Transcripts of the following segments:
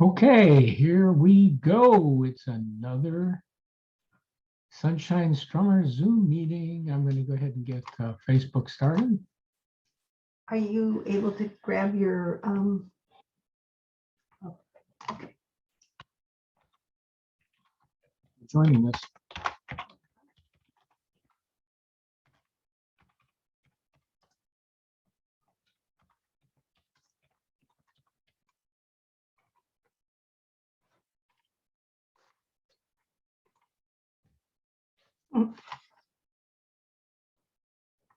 Okay, here we go. It's another Sunshine Strummers Zoom meeting. I'm going to go ahead and get Facebook started. Are you able to grab your Joining us.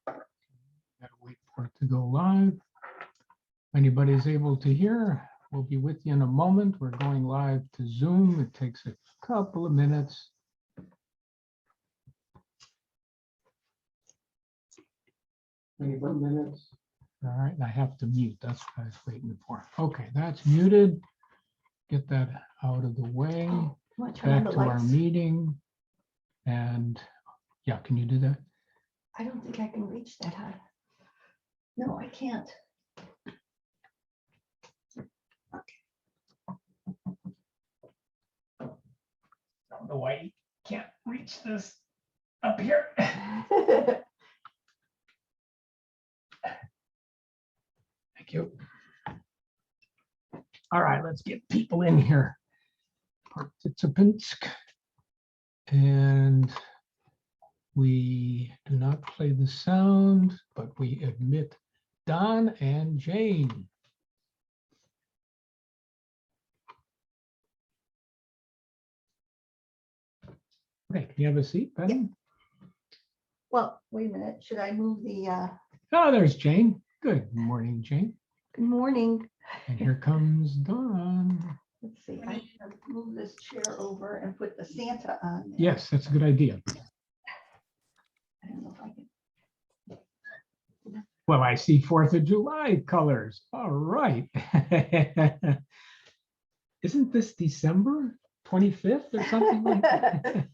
Gotta wait for it to go live. If anybody's able to hear, we'll be with you in a moment. We're going live to Zoom. It takes a couple of minutes. Any minutes? All right, I have to mute. That's what I was waiting for. Okay, that's muted. Get that out of the way. Back to our meeting. And yeah, can you do that? I don't think I can reach that high. No, I can't. I don't know why you can't reach this up here. Thank you. All right, let's get people in here. Participants. And we do not play the sound, but we admit Don and Jane. Okay, can you have a seat, Betty? Yeah. Well, wait a minute. Should I move the Oh, there's Jane. Good morning, Jane. good morning? And here comes Don. Let's see. I can move this chair over and put the Santa on there. Yes, that's a good idea. I don't know if I can. Well, I see 4th of July colors. All right. Isn't this December 25th or something like that?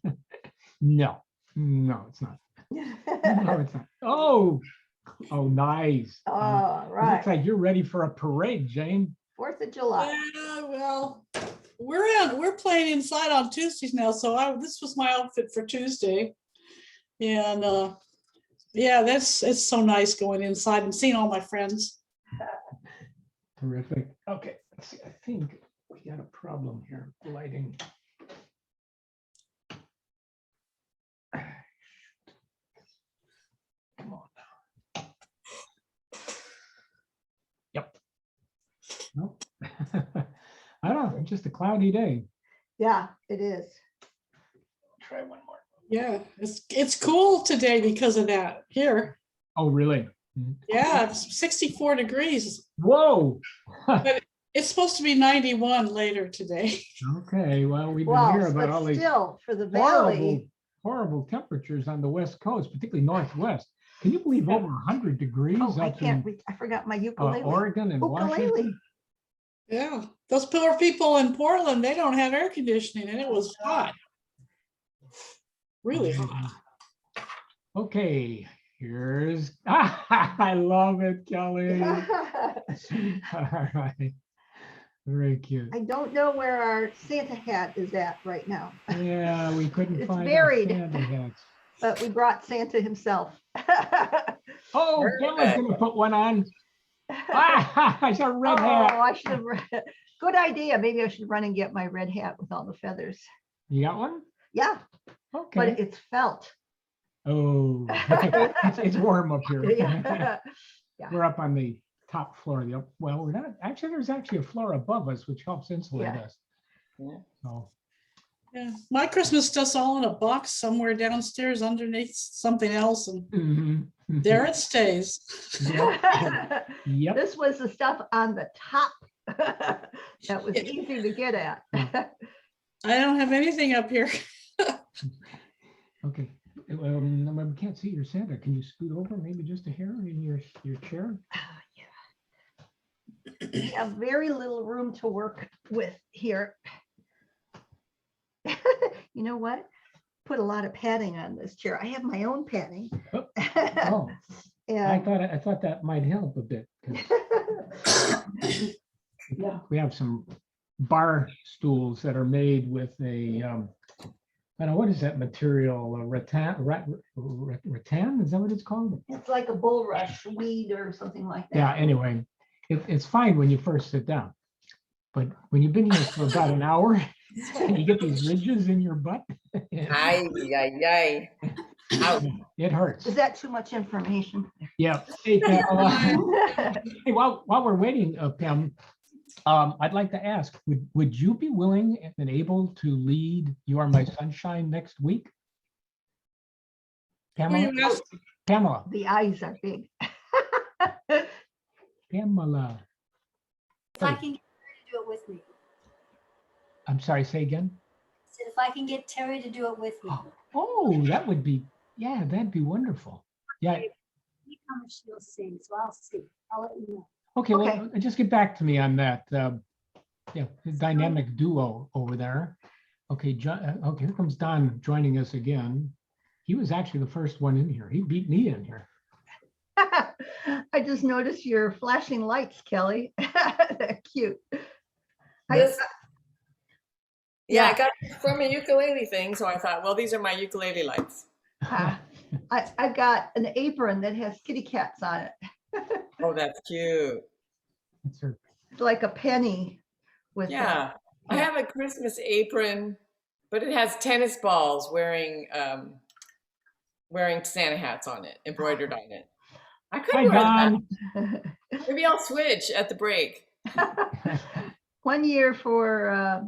No, it's not. No, it's not. Oh, nice. All It right. looks like you're ready for a parade, Jane. 4th of July. Yeah, well, we're playing inside on Tuesdays now, so this was my outfit for Tuesday, and yeah, it's so nice going inside and seeing all my friends. Terrific. Okay, let's see. I think we got a problem here. Lighting. Come on now. Yep. Nope. I don't know. Just a cloudy day. Yeah, it is. Try one more. Yeah, it's cool today because of that here. Oh, really? Yeah, it's 64 degrees. Whoa. It's supposed to be 91 later today. Okay, well, we've been Well, hearing about but all these still, for the valley. horrible temperatures on the West Coast, particularly Northwest. Can you believe over 100 degrees Oh, I up can't. in I forgot my ukulele. Oregon and Washington? Ukulele. Yeah, those poor people in Portland, they don't have air conditioning, and it was hot. Really hot. Okay, here's, I love it, Kelly. All right, very cute. I don't know where our Santa hat is at right now, Yeah, we couldn't It's find our buried. Santa hats. but we brought Santa himself. Oh, Kelly's gonna put one on. It's a red hat. Oh, I should have. Good idea. Maybe I should run and get my red hat with all the feathers. You got one? Yeah, Okay. but it's felt. Oh, it's warm up here. Yeah. We're up on the top floor. Well, we're not, actually, there's actually a floor above us, which helps insulate Yeah. us. So, Yeah, my Christmas stuff's all in a box somewhere downstairs underneath something else, and there it stays. Yep. This was the stuff on the top that was easy to get at. I don't have anything up here. Okay. We can't see your Santa. Can you scoot over maybe just a hair in your chair? Yeah. We have very little room to work with here. You know what? Put a lot of padding on this chair. I have my own padding. Oh, And I thought that might help a bit. 'Cause Yeah. we have some bar stools that are made with a, I don't know, what is that material? A rattan? Is that what it's called? It's like a bulrush weed or something like Yeah, that. anyway, it's fine when you first sit down. But when you've been here for about an hour, and you get these ridges in your butt, Ay, ay, ay. Ouch. it hurts. Is that too much information? Yeah. Hey, Pamela. Hey, while we're waiting, Pam, I'd like to ask, would you be willing and able to lead You Are My Sunshine next week? Pamela? Pamela. The eyes are big. Pamela. If I can get Terry to do it with me. I'm sorry, say again? I said, if I can get Terry to do it with me. Oh, that would be, yeah, that'd be wonderful. Yeah. How much she'll sing, so I'll see. I'll let you know. Okay, well, Okay. just get back to me on that. Yeah, the dynamic duo over there. Okay, okay, here comes Don joining us again. He was actually the first one in here. He beat me in here. I just noticed your flashing lights, Kelly. They're cute. This- Yeah, I got it from a ukulele thing, so I thought, well, these are my ukulele lights. I got an apron that has kitty cats on it. Oh, that's cute. That's her. It's like a penny with Yeah, I have a Christmas apron, but it has tennis balls wearing Santa hats on it, embroidered on it. I could Hi, wear that. Don. Maybe I'll switch at the break. One year for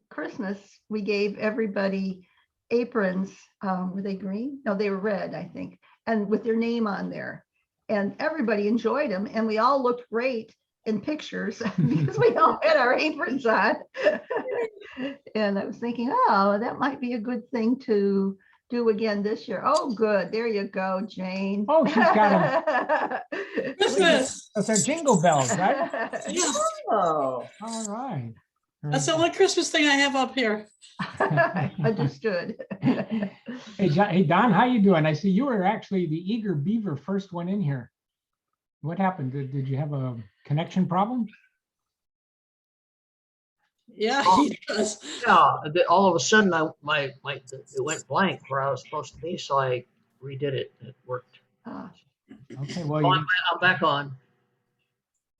Christmas, we gave everybody aprons. Were they green? No, they were red, I think, and with their name on there. And everybody enjoyed them, and we all looked great in pictures because we all had our aprons on. And I was thinking, oh, that might be a good thing to do again this year. Oh, good. There you go, Jane. Oh, she's got them. Christmas. Those are jingle bells, right? Yeah, Oh, All right. that's the only Christmas thing I have up here. Understood. Hey, Don, how you doing? I see you were actually the eager beaver first one in here. What happened? Did you have a connection problem? Yeah, he does. Yeah, all of a sudden, it went blank where I was supposed to be, so I redid it. It worked. Okay, well, Oh, I'm back on.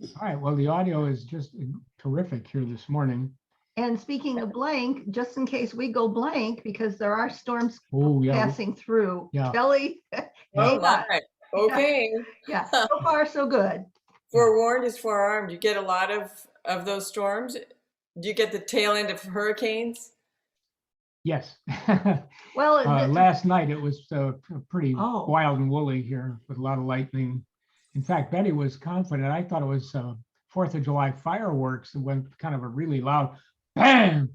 all right. Well, the audio is just terrific here this morning. And speaking of blank, just in case we go blank, because there are storms Oh, yeah. passing through. Yeah. Kelly, oh hang on. my. Okay. Yeah, so far so good. Forewarned is forearmed. You get a lot of those storms. Do you get the tail end of hurricanes? Yes. Well, Last night it was pretty Oh. wild and woolly here with a lot of lightning. In fact, Betty was confident. I thought it was 4th of July fireworks. It went kind of a really loud bam.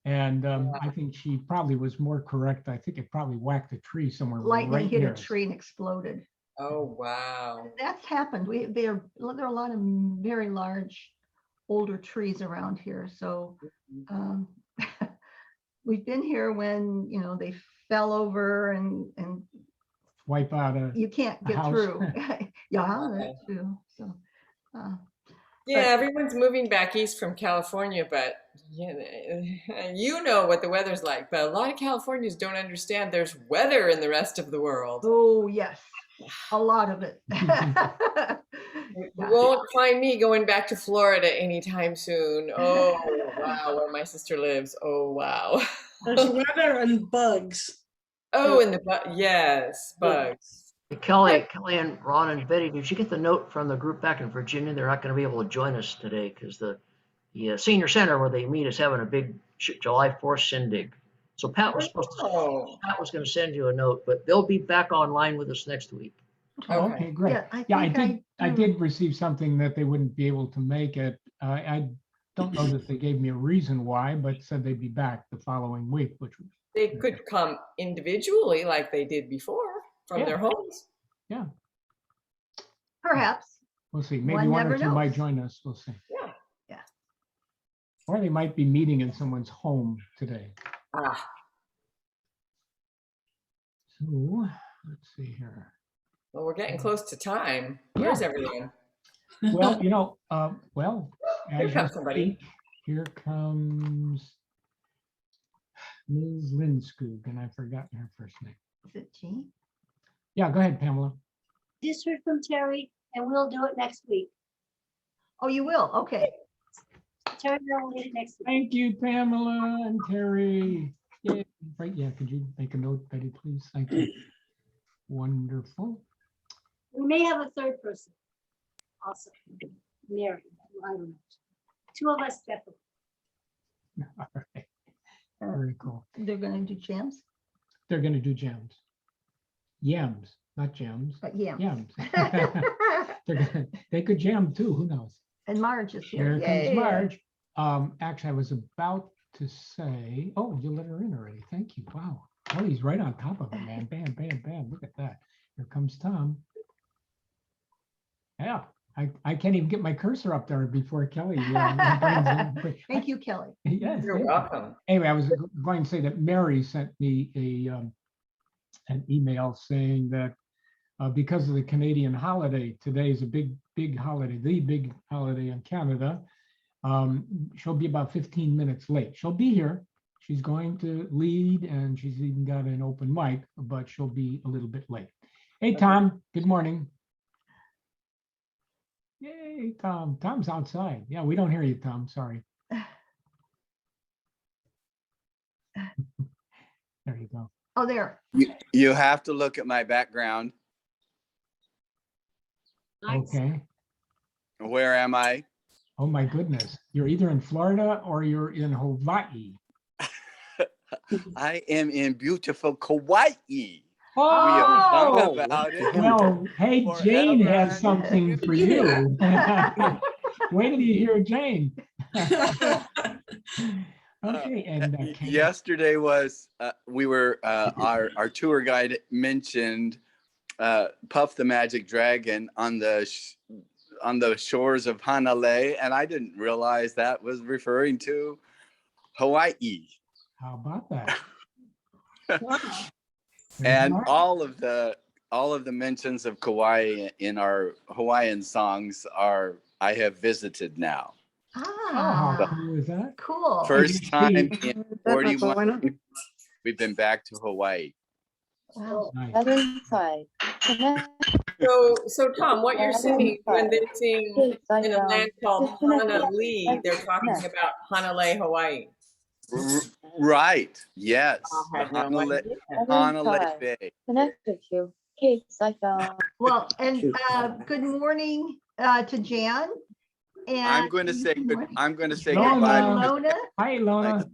And I think she probably was more correct. I think it probably whacked a tree somewhere. lightning right hit near a us. tree and exploded. Oh, wow. That's happened. There are a lot of very large, older trees around here. So we've been here when, they fell over and Wipe out a you can't a get house. through. Yeah, Okay. that too. So Yeah, everyone's moving back east from California, but you know what the weather's like. But a lot of Californians don't understand there's weather in the rest of the world. oh yes, a lot of it. You won't find me going back to Florida anytime soon. Oh, wow, where my sister lives. Oh, wow. There's weather and bugs. Oh, and yes, bugs. Hey, Kelly and Ron and Betty, did you get the note from the group back in Virginia? They're not going to be able to join us today because the senior center where they meet is having a big July 4th shindig. So Pat was Oh, going to send you a note, but they'll be back online with us next week. Oh, okay. okay, great. Yeah, Yeah, I think did receive something that they wouldn't be able to make it. I don't know that they gave me a reason why, but said they'd be back the following week, which was, They could come individually like they did before from their homes. Perhaps. we'll see. Maybe One one or never two might knows. join us. We'll see. Yeah. Yeah. Or they might be meeting in someone's home today. Ah, So let's see here. well, we're getting close to time. Where's everyone? Well, Here as you comes somebody. speak, Here comes Ms. Lindskog, and I've forgotten her first name. Is it Jean? Yeah, go ahead, Pamela. Just heard from Terry, and we'll do it next week. Oh, you will? Okay. Terry will lead it next week. Thank you, Pamela and Terry. Yeah, right, yeah, could you make a note, Betty, please? Thank you. Wonderful. We may have a third person also, Mary. I don't know. Two of us definitely. All right. Very cool. They're gonna do jams? They're gonna do jams. Yams, not jams. Yeah. Yams. They could jam too, who knows? And Marge is here. Here comes Yay. Marge. Actually, I was about to say, oh, you let her in already. Thank you. Wow. Oh, he's right on top of it, man. Bam, bam, bam. Look at that. Here comes Tom. Yeah, I can't even get my cursor up there before Kelly. Brings in. Thank you, Kelly. Yes. You're thank you. welcome. Anyway, I was going to say that Mary sent me an email saying that because of the Canadian holiday, today is a big holiday, the big holiday in Canada. She'll be about 15 minutes late. She'll be here. She's going to lead, and she's even got an open mic, but she'll be a little bit late. Hey, Tom, good morning. Yay, Tom. Tom's outside. Yeah, we don't hear you, Tom. Sorry. There you go. Oh, there. You have to look at my background. Okay. Where am I? Oh, my goodness. You're either in Florida or you're in Hawaii. I am in beautiful Kauai. Oh, We have sung about it. well, hey, Jane Forever has and something for you. Wait till you hear Jane. Okay, and Yesterday was our tour guide mentioned Puff the Magic Dragon on the shores of Hanalei, and I didn't realize that was referring to Hawaii. how about that? And Mark? all of the mentions of Kauai in our Hawaiian songs I have visited now. Oh, how Ah, cool is that? cool. First time in That much, why 41 not? years, we've been back to Hawaii. Wow. Nice. Other side. So Tom, what you're saying when they sing in a land called Honolulu, they're talking about Hanalei, Hawaii. Right. Yes. I The had no idea. Hanalei Bay. Connected to cakes I found. Well, and good morning to Jan. And I'm going to say Lona. goodbye. Lona Hi, Lona.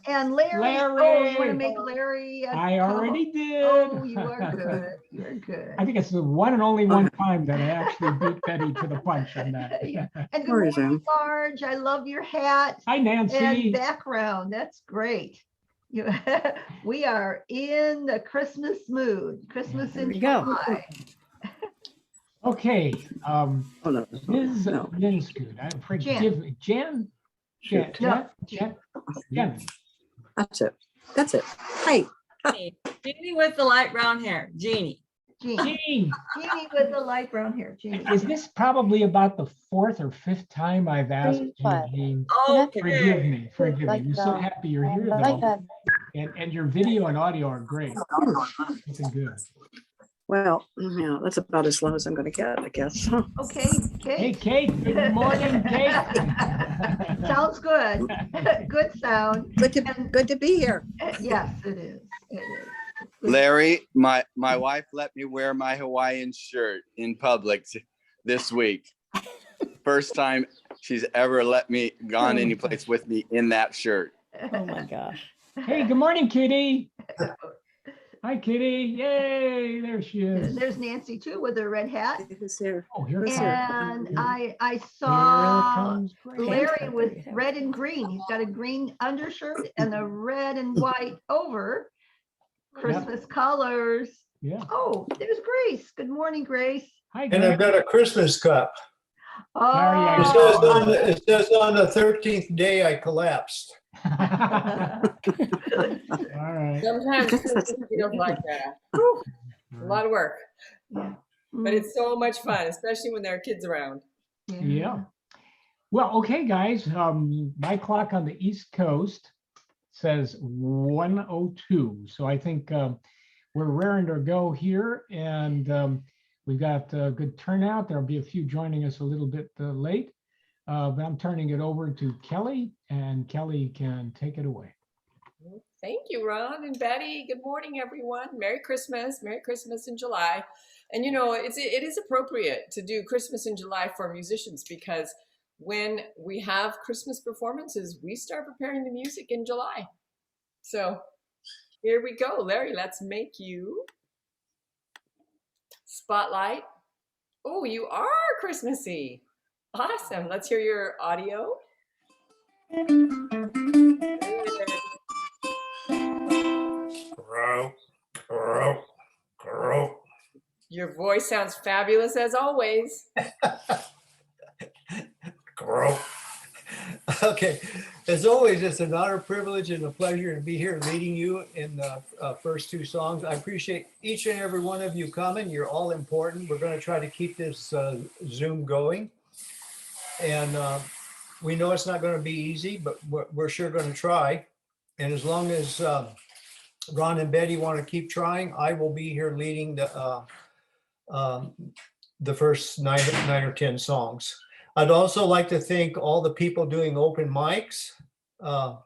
and Larry. Larry. Oh, you want to make Larry? I already did. Oh, you are good. You're good. I think it's the one and only one time that I actually beat Betty to the punch on that. Yeah. And good Where is morning, him? Marge. I love your hat Hi, and Nancy. background. That's great. You, we are in the Christmas mood. Christmas There in we go. July. Okay, Oh, no. Ms. No. Linskud, forgive me. Jan? Jan? No. Jan? That's it. That's it. Hey, Jeannie with the light brown hair, Jeannie. Jean. Jean, Jeannie with the light brown hair. Jeannie. is this probably about the fourth or fifth time I've asked you, Jean? Forgive me, forgive me. I'm so happy you're here Like though. that. And your video and audio are great. Looking good. well, yeah, that's about as low as I'm going to get, I guess. Okay, Hey, Kate. Kate, good morning, Kate. Sounds good. Good sound. Good to be here. Yes, it is. It is. Larry, my wife let me wear my Hawaiian shirt in public this week. First time she's ever let me gone any place with me in that shirt. Oh my gosh. Hey, good morning, Kitty. Hi, Kitty. Yay, there she is. There's Nancy too with her red hat. Who's here? Oh, here it comes. And I Here saw comes Grace. Larry with red and green. He's got a green undershirt and a red and white over. Christmas colors. Yeah. Oh, there's Grace. Good morning, Grace. Hi, And I've Grace. got a Christmas cup. Very Oh, It says on the 13th day I collapsed. All right. Sometimes Christmas feels like that. Whew, a lot of work, but it's so much fun, especially when there are kids around. Yeah. Well, okay, guys, my clock on the East Coast says 1:02. So I think we're raring to go here, and we've got a good turnout. There'll be a few joining us a little bit late, but I'm turning it over to Kelly, and Kelly can take it away. Thank you, Ron and Betty. Good morning, everyone. Merry Christmas in July. And you know, it is appropriate to do Christmas in July for musicians, because when we have Christmas performances, we start preparing the music in July. So here we go. Larry, let's make you spotlight. Oh, you are Christmassy. Awesome. Let's hear your audio. Your voice sounds fabulous as always. Okay, as always, it's an honor, privilege, and a pleasure to be here leading you in the first two songs. I appreciate each and every one of you coming. You're all important. We're going to try to keep this Zoom going. And we know it's not going to be easy, but we're sure going to try. And as long as Ron and Betty want to keep trying, I will be here leading the first nine or 10 songs. I'd also like to thank all the people doing open mics and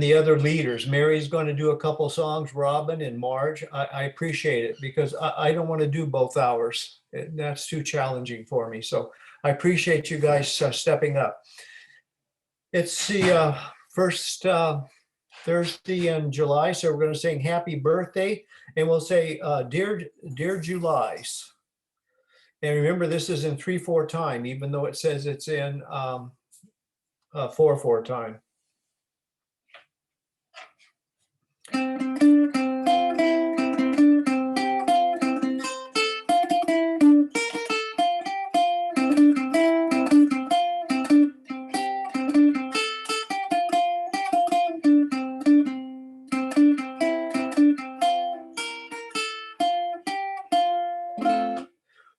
the other leaders. Mary's going to do a couple songs, Robin and Marge. I appreciate it, because I don't want to do both hours. That's too challenging for me. So I appreciate you guys stepping up. It's the first Thursday in July, so we're going to sing Happy Birthday, and we'll say Dear Julys. And remember, this is in 3/4 time, even though it says it's in 4/4 time.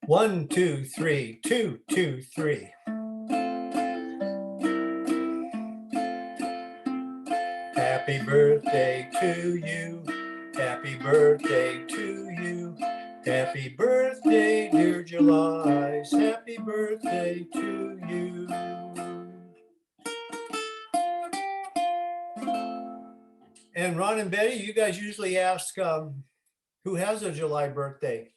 One, two, three, 2, 2, 3. Happy birthday to you. Happy birthday to you. Happy birthday, dear Julys. Happy birthday to you. And Ron and Betty, you guys usually ask who has a July birthday.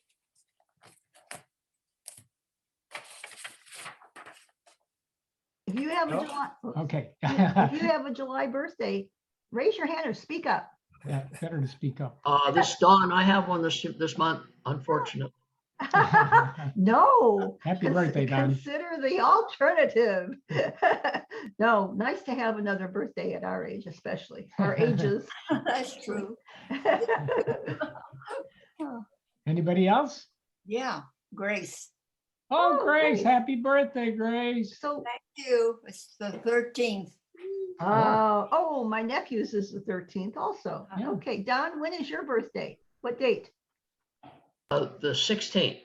If you have a Oh, July, Okay. if you have a July birthday, raise your hand or speak up. Yeah, better to speak up. This Dawn, I have one this month, unfortunately. No. Happy birthday, Don. Consider the alternative. No, nice to have another birthday at our age, especially our ages. That's true. Anybody else? Yeah, Grace. Oh, Oh, Grace, Grace. happy birthday, Grace. So, Thank you. It's the 13th. oh, my nephew's is the 13th also. Yeah. Okay, Don, when is your birthday? What date? The 16th.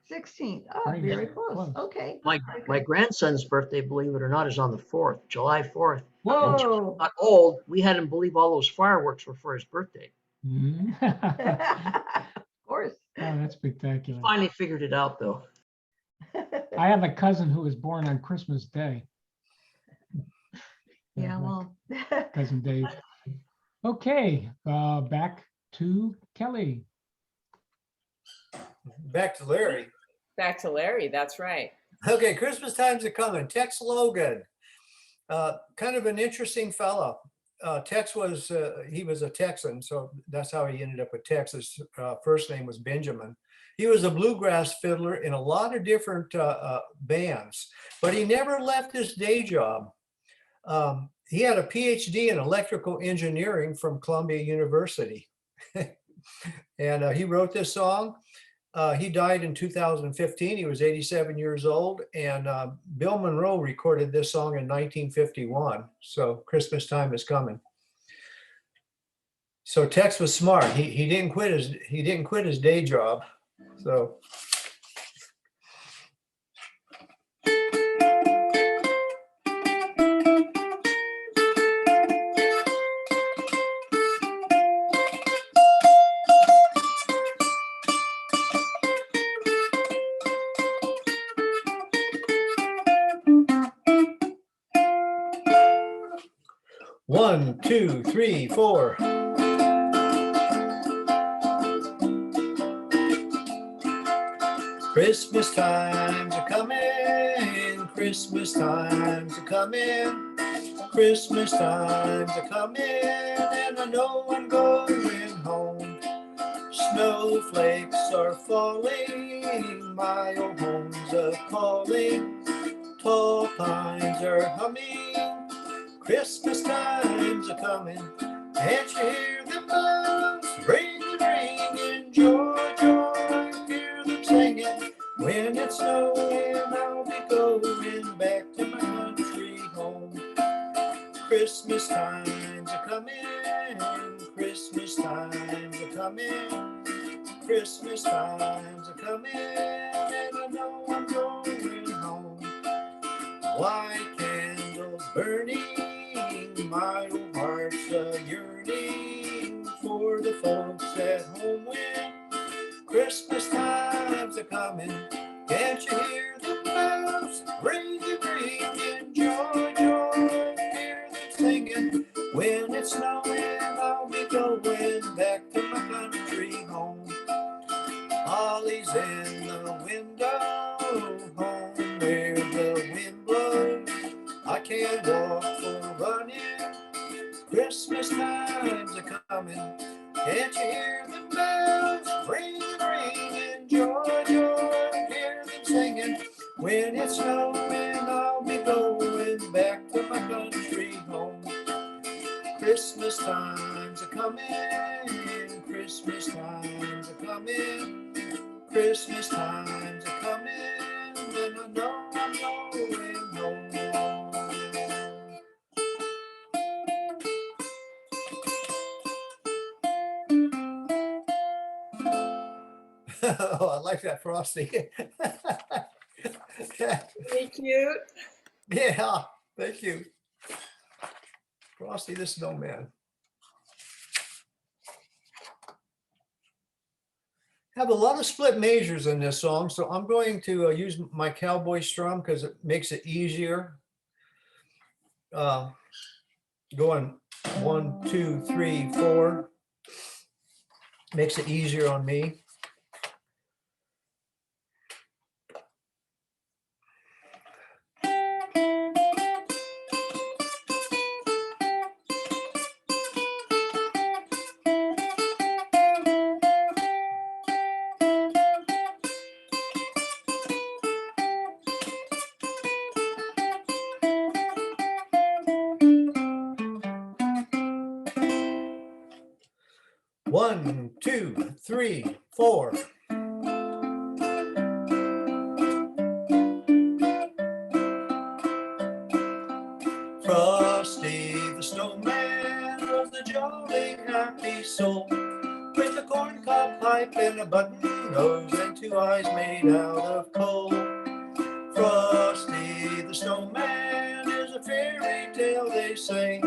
16th. Oh, Very very good. close. Close. Okay. My grandson's birthday, believe it or not, is on the 4th, July 4th. Whoa. Whoa. Not old. We had him believe all those fireworks were for his birthday. Mhm. Of course. Oh, that's spectacular. Finally figured it out, though. I have a cousin who was born on Christmas Day. Yeah, my well. Cousin Dave. Okay, back to Kelly. Back to Larry. Back to Larry, that's right. Okay, Christmas time's a coming. Tex Logan, kind of an interesting fellow. Tex was, he was a Texan, so that's how he ended up with Tex. His first name was Benjamin. He was a bluegrass fiddler in a lot of different bands, but he never left his day job. He had a PhD in electrical engineering from Columbia University. And he wrote this song. He died in 2015. He was 87 years old. And Bill Monroe recorded this song in 1951. So Christmas time is coming. So Tex was smart. He didn't quit his day job. So 1, 2, 3, 4. Christmas times are coming, Christmas times are coming, Christmas times are coming, and I know I'm going home. Snowflakes are falling, my old home's a-calling, tall pines are humming, Christmas times are coming. Can't you hear the bells ring, ring, joy, joy, hear them singing. When it's snowing, I'll be going back to my country home. Christmas times are coming, Christmas times are coming, Christmas times are coming, and I know I'm going home. White candles burning, my old heart's a yearning for the folks at home when Christmas times are coming. Can't you hear the bells ringing, ringing, joy, joy, hear them singing. When it's snowing, I'll be going back to my country home. Holly's in the window, home where the wind blows. I can't walk for running, Christmas times are coming. Can't you hear the bells ring, ring, joy, joy, hear them singing. When it's snowing, I'll be going back to my country home. Christmas times are coming, Christmas times are coming, Christmas times are coming, and I know I'm going home. Oh, I like that, Frosty. Very cute. Yeah, thank you. Frosty the Snowman. Have a lot of split measures in this song, so I'm going to use my cowboy strum because it makes it easier. Going 1, 2, 3, 4 makes it easier on me. One, 2, 3, 4. Frosty the Snowman was the jolly happy soul with a corncob pipe and a button nose and 2 eyes made out of coal. Frosty the Snowman is a fairy tale, they say.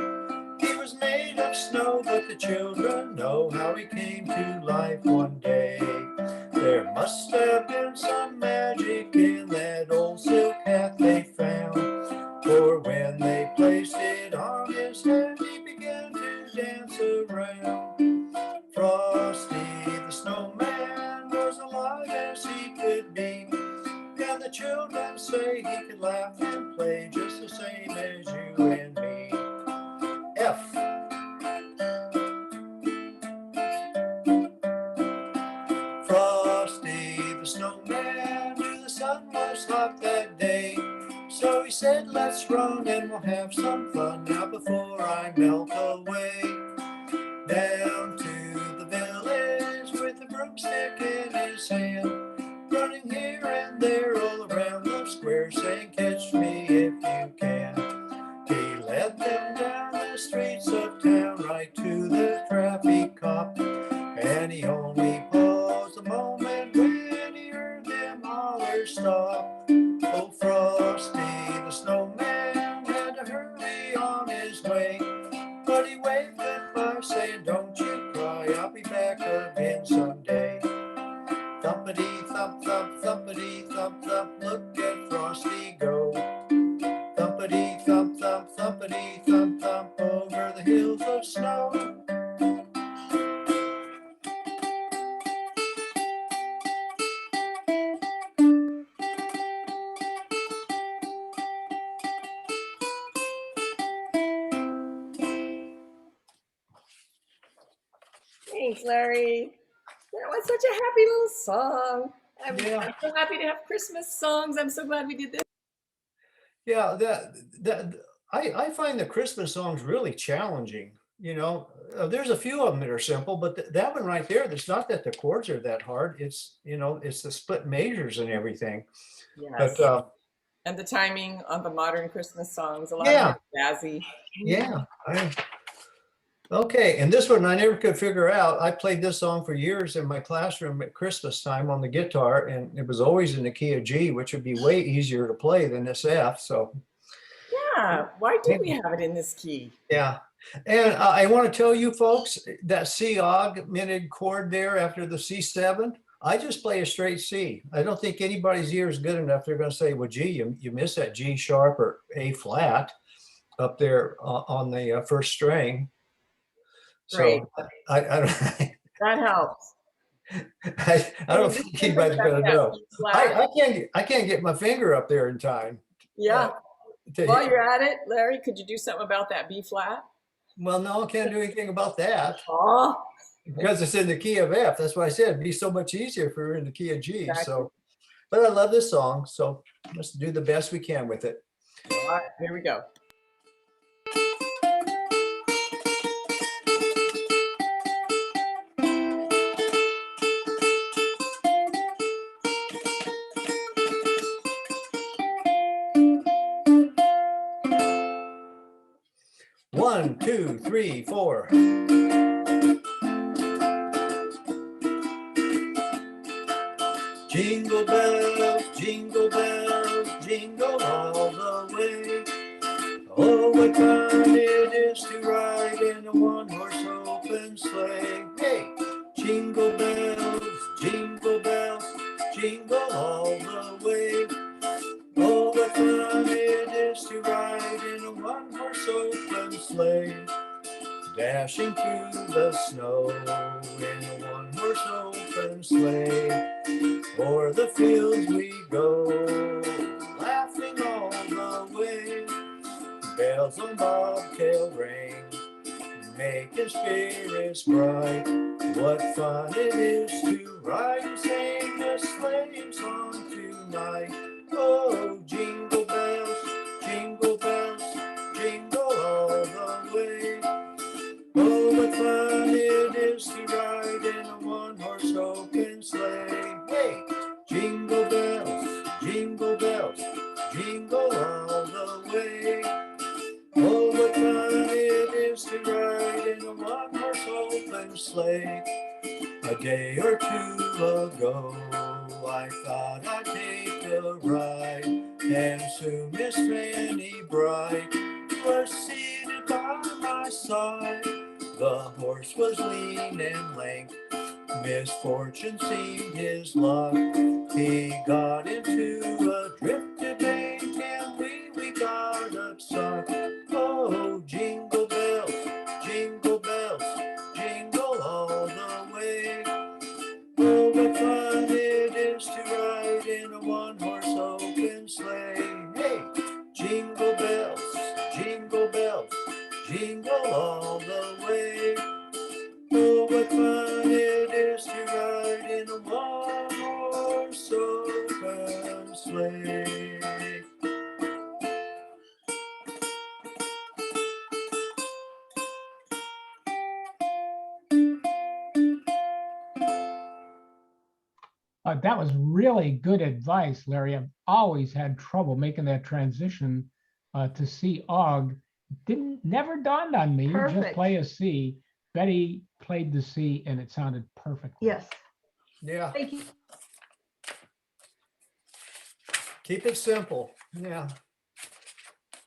He was made of snow, but the children know how he came to life one day. There must have been some magic in that old silk hat they found, for when they placed it on his head, he began to dance around. Frosty the Snowman was alive as he could be, and the children say he could laugh and play just the same as you and me. F. Frosty the Snowman knew the sun was hot that day, so he said, let's run and we'll have some fun now before I melt away. Down to the village with a broomstick in his hand, running here and there all around the square, saying, catch me if you can. He led them down the streets of town right to the traffic cop, and he only paused a moment when he heard them holler stop. Oh, Frosty the Snowman had to hurry on his way, but he waved goodbye saying, don't you cry, I'll be back again someday. Thumpity thump thump, thumpity thump thump, look at Frosty go. Thumpity thump thump, thumpity thump thump, over the hill Thanks, Larry. That was such a happy little song. I'm so happy to have Christmas songs. I'm so glad we did this. Yeah, I find the Christmas songs really challenging. You know, there's a few of them that are simple, but that one right there, it's not that the chords are that hard. It's, you know, it's the split measures and everything. Yes. But and the timing on the modern Christmas songs, a lot yeah, of jazzy. yeah. Okay, and this one I never could figure out. I played this song for years in my classroom at Christmas time on the guitar, and it was always in the key of G, which would be way easier to play than this F. So yeah, why did we have it in this key? Yeah, and I want to tell you folks that C augmented chord there after the C7. I just play a straight C. I don't think anybody's ear is good enough. They're going to say, "Well, gee, you missed that G sharp or A flat up there on the first string." Great. So I don't. That helps. I don't think anybody's going to know. I can't get my finger up there in time. Yeah. While you're at it, Larry, could you do something about that B flat? Well, no, I can't do anything about that. Oh. Because it's in the key of F. That's why I said it'd be so much easier if we were in the key of G. Exactly. So, but I love this song, so let's do the best we can with it. All right, here we go. One, two, three, four. Jingle bells, jingle all the way. Oh, what fun it is to ride in a one-horse open sleigh. Hey, jingle bells, jingle all the way. Oh, what fun it is to ride in a one-horse open sleigh. Dashing through the snow in a one-horse open sleigh. O'er the fields we go, laughing all the way. Bells on bobtail ring, making spirits bright. What fun it is to ride and sing a sleighing song tonight. Oh, jingle bells, jingle all the way. Oh, what fun it is to ride in a one-horse open sleigh. Hey, jingle bells, jingle all the way. Oh, what fun it is to ride in a one-horse open sleigh. A day or two ago, I thought I'd take a ride, and soon Miss Fanny Bright was seated by my side. The horse was lean and lank, misfortune seemed his luck. He got into a drifted bank, and we got upset. Oh, jingle bells, jingle all the way. Oh, what fun it is to ride in a one-horse open sleigh. Hey, jingle bells, jingle all the way. Oh, what fun it is to ride in a one-horse open sleigh. That was really good advice, Larry. I've always had trouble making that transition to C aug. Never dawned on me. You just Perfect. play a C. Betty played the C and it sounded perfect. Yes. Yeah. Thank you. Keep it simple. Yeah.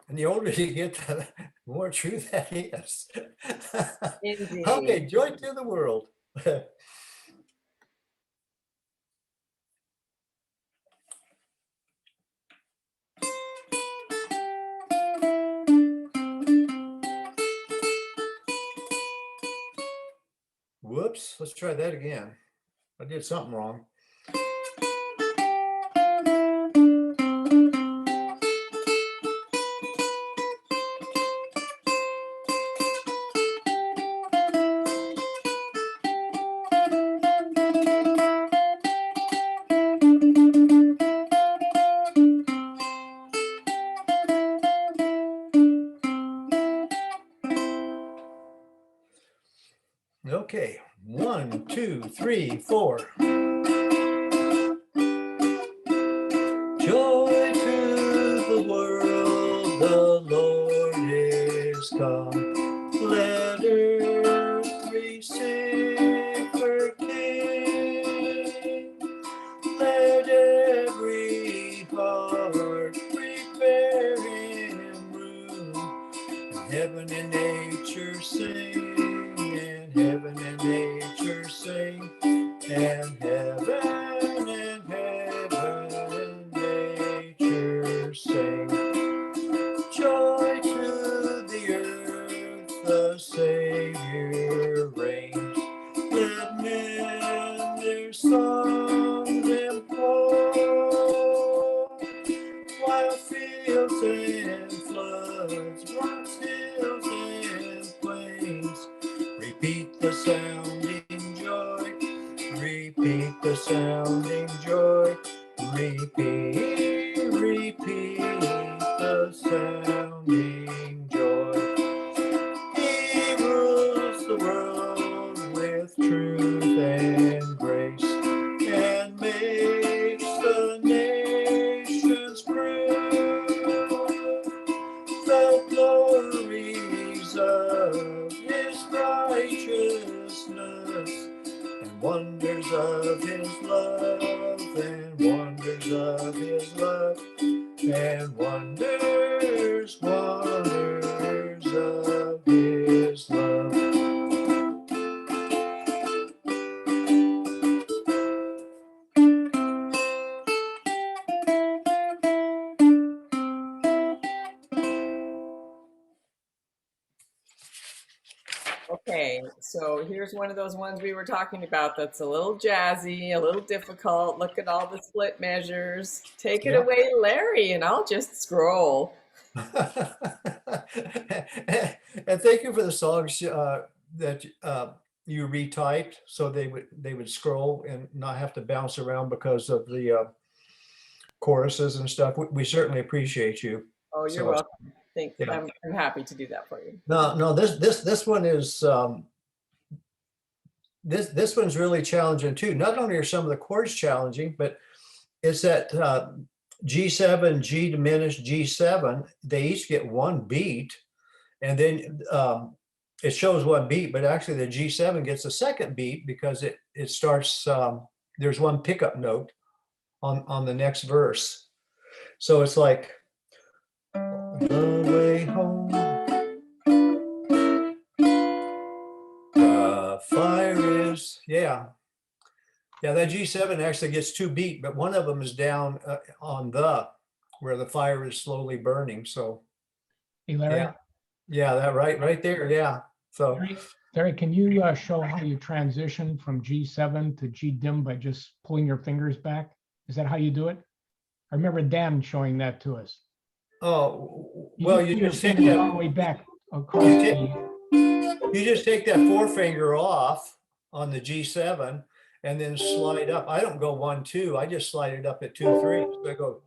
And the older you get, the more true that is. Indeed. Okay, joy to the world. Whoops, let's try that again. I did something wrong. Okay, 1, 2, 3, 4. Joy to the world, the Lord is come. Let earth receive her King. Let every heart prepare him room. Heaven and nature sing, and heaven and nature sing, and heaven and nature sing. Joy to the earth, the Savior reigns. Let men their songs employ, while fields and floods, rocks, hills and plains, repeat the sounding joy, repeat the sounding joy, repeat, repeat the sounding joy. He rules the world with truth and grace, and makes the nations prove the glories of his righteousness, and wonders of his love, and wonders of his love, and wonders, wonders of his love. Okay, so here's one of those ones we were talking about that's a little jazzy, a little difficult. Look at all the split measures. Take it Yeah. away, Larry, and I'll just scroll. And thank you for the songs that you retyped, so they would scroll and not have to bounce around because of the choruses and stuff. We certainly appreciate you. Oh, you're So, welcome. Thanks. yeah. I'm happy to do that for you. No, this one is this one's really challenging too. Not only are some of the chords challenging, but it's that G7, G diminished, G7. They each get one beat, and then it shows one beat, but actually the G7 gets a second beat because it starts. There's one pickup note on the next verse, so it's like the way home. Fire is, yeah, that G7 actually gets two beat, but one of them is down on where the fire is slowly burning. So, Hey, Larry. yeah, that right there, yeah. So, Larry, can you show how you transition from G7 to G dim by just pulling your fingers back? Is that how you do it? I remember Dan showing that to us. oh, well, you pull your just take fingers that all the way back across you just take that forefinger off on the G7 and then slide up. I don't go 1, 2. I just slide it up at 2, 3. So I go.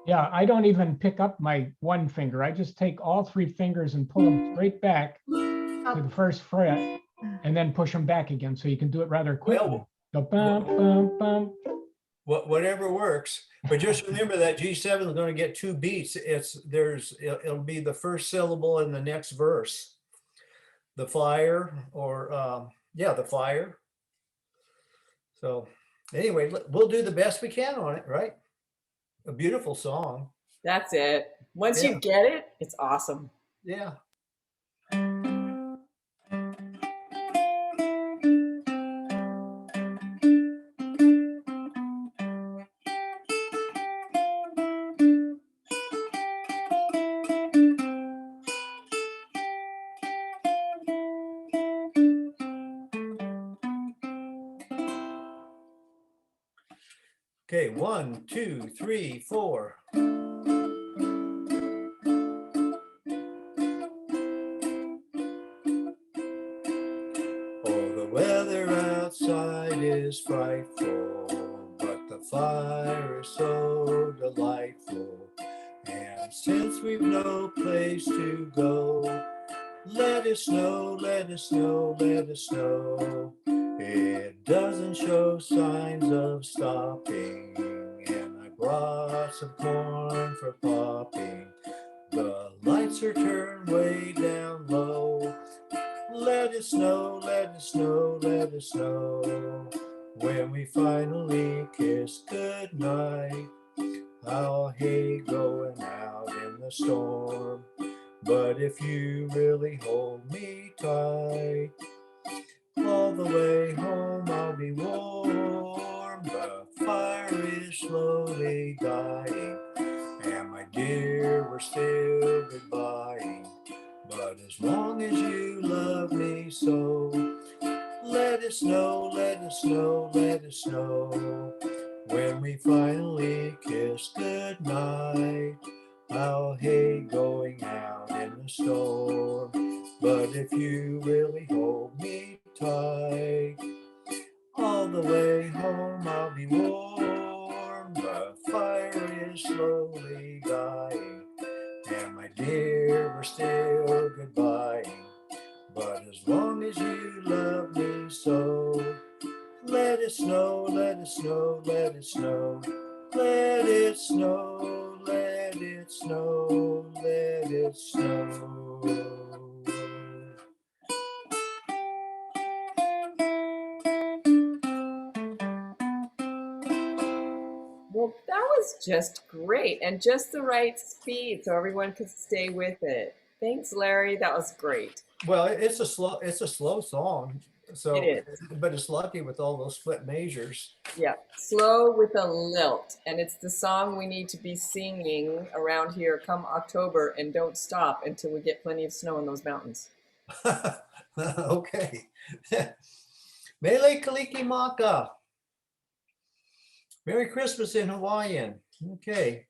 Yeah, I don't even pick up my one finger. I just take all three fingers and pull them straight back to the first fret and then push them back again. So you can do it rather quickly. Go bum, bum, bum. Whatever works, but just remember that G7 is going to get two beats. It'll be the first syllable in the next verse. The fire, or the fire. So anyway, we'll do the best we can on it, right? A beautiful song. That's it. Once you get it, it's awesome. Yeah. Okay, 1, 2, 3, 4. Oh, the weather outside is frightful, but the fire is so delightful. And since we've no place to go, Let it snow, let it snow, let it snow. It doesn't show signs of stopping. And I brought some corn for popping. The lights are turned way down low. Let it snow, let it snow, let it snow. When we finally kiss goodnight, I'll hate going out in the storm. But if you really hold me tight, all the way home I'll be warm. The fire is slowly dying, and my dear, we're still goodbying. But as long as you love me so, let it snow, let it snow, let it snow. When we finally kiss goodnight, I'll hate going out in the storm. But if you really hold me tight, all the way home I'll be warm. The fire is slowly dying, and my dear, we're still goodbying. But as long as you love me so, let it snow, let it snow, let it snow. Let it snow, let it snow, let it snow. Well, that was just great and just the right speed so everyone could stay with it. Thanks, Larry. That was great. Well, it's a slow song. So, It is. but it's lucky with all those split measures. Yeah, slow with a lilt. And it's the song we need to be singing around here come October, and don't stop until we get plenty of snow in those mountains. Okay. Mele Kalikimaka. Merry Christmas in Hawaiian. Okay.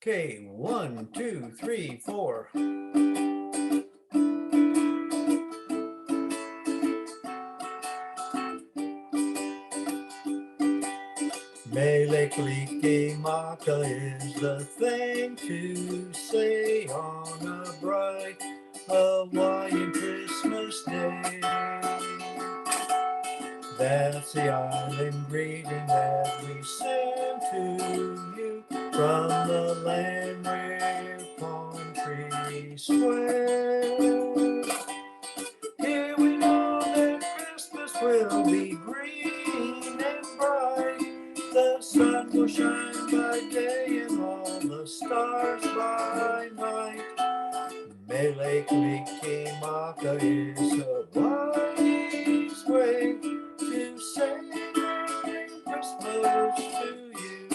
Okay, 1, 2, 3, 4. Mele Kalikimaka is the thing to say on a bright Hawaiian Christmas day. That's the island greeting that we send to you from the land where palm trees sway. Here we know that Christmas will be green and bright. The sun will shine by day and all the stars by night. Mele Kalikimaka is Hawaii's way to say Merry Christmas to you.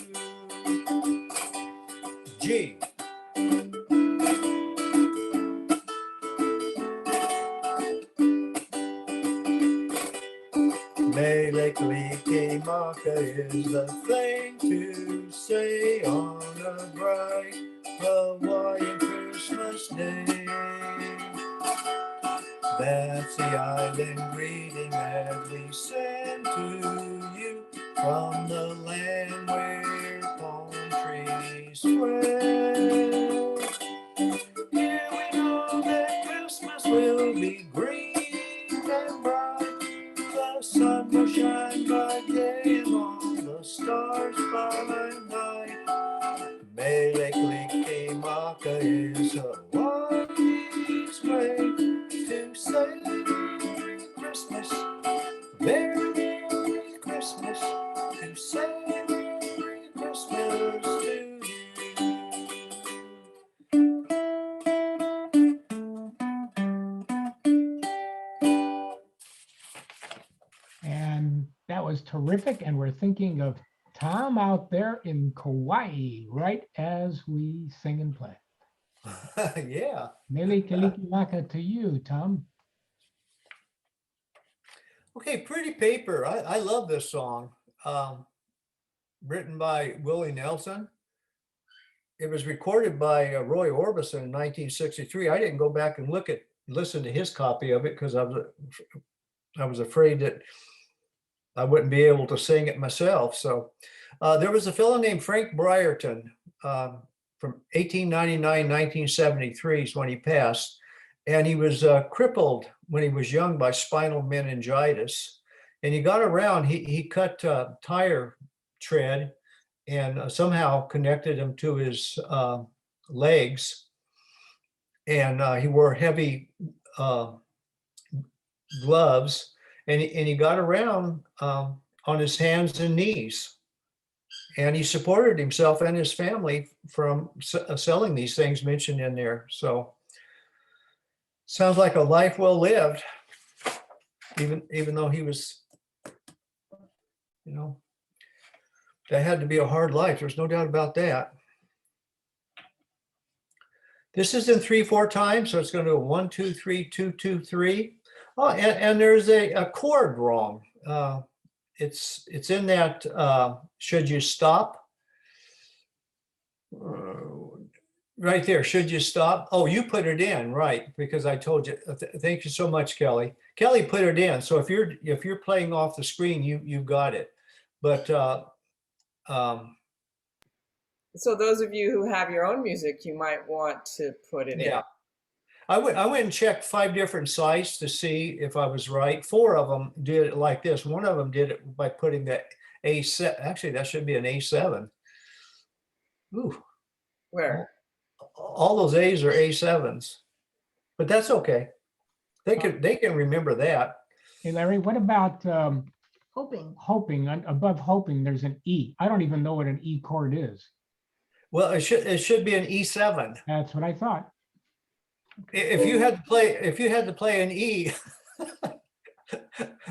G. Mele Kalikimaka is the thing to say on a bright Hawaiian Christmas day. That's the island greeting that we send to you from the land where palm trees sway. Here we know that Christmas will be green and bright. The sun will shine by day and all the stars by night. Mele Kalikimaka is Hawaii's way to say Merry Christmas, Merry Christmas, to say Merry Christmas to you. was terrific. And we're thinking of Tom out there in Kauai, right as we sing and play. Yeah. Mele Kalikimaka to you, Tom. Okay, Pretty Paper. I love this song. Written by Willie Nelson. It was recorded by Roy Orbison in 1963. I didn't go back and listen to his copy of it because I was afraid that I wouldn't be able to sing it myself. So there was a fellow named Frank Brierton from 1899, 1973 is when he passed. And he was crippled when he was young by spinal meningitis. And he got around, he cut tire tread and somehow connected him to his legs. And he wore heavy gloves, and he got around on his hands and knees. And he supported himself and his family from selling these things mentioned in there. So sounds like a life well lived, even though he was, you know, that had to be a hard life. There's no doubt about that. This is in 3/4 time, so it's going to go 1, 2, 3, 2, 2, 3. Oh, and there's a chord wrong. It's in that should you stop? Right there, should you stop? Oh, you put it in, right, because I told you. Thank you so much, Kelly. Kelly put it in. So if you're playing off the screen, you got it. But So those of you who have your own music, you might want to put it in. I went and checked 5 different sites to see if I was right. 4 of them did it like this. One of them did it by putting the A7. Actually, that should be an A7. Ooh. Where? All those A's are A7s, but that's okay. They can remember that. Hey, Larry, what about Hoping. hoping? Above hoping, there's an E. I don't even know what an E chord is. Well, it should be an E7. That's what I thought. If you had to play an E,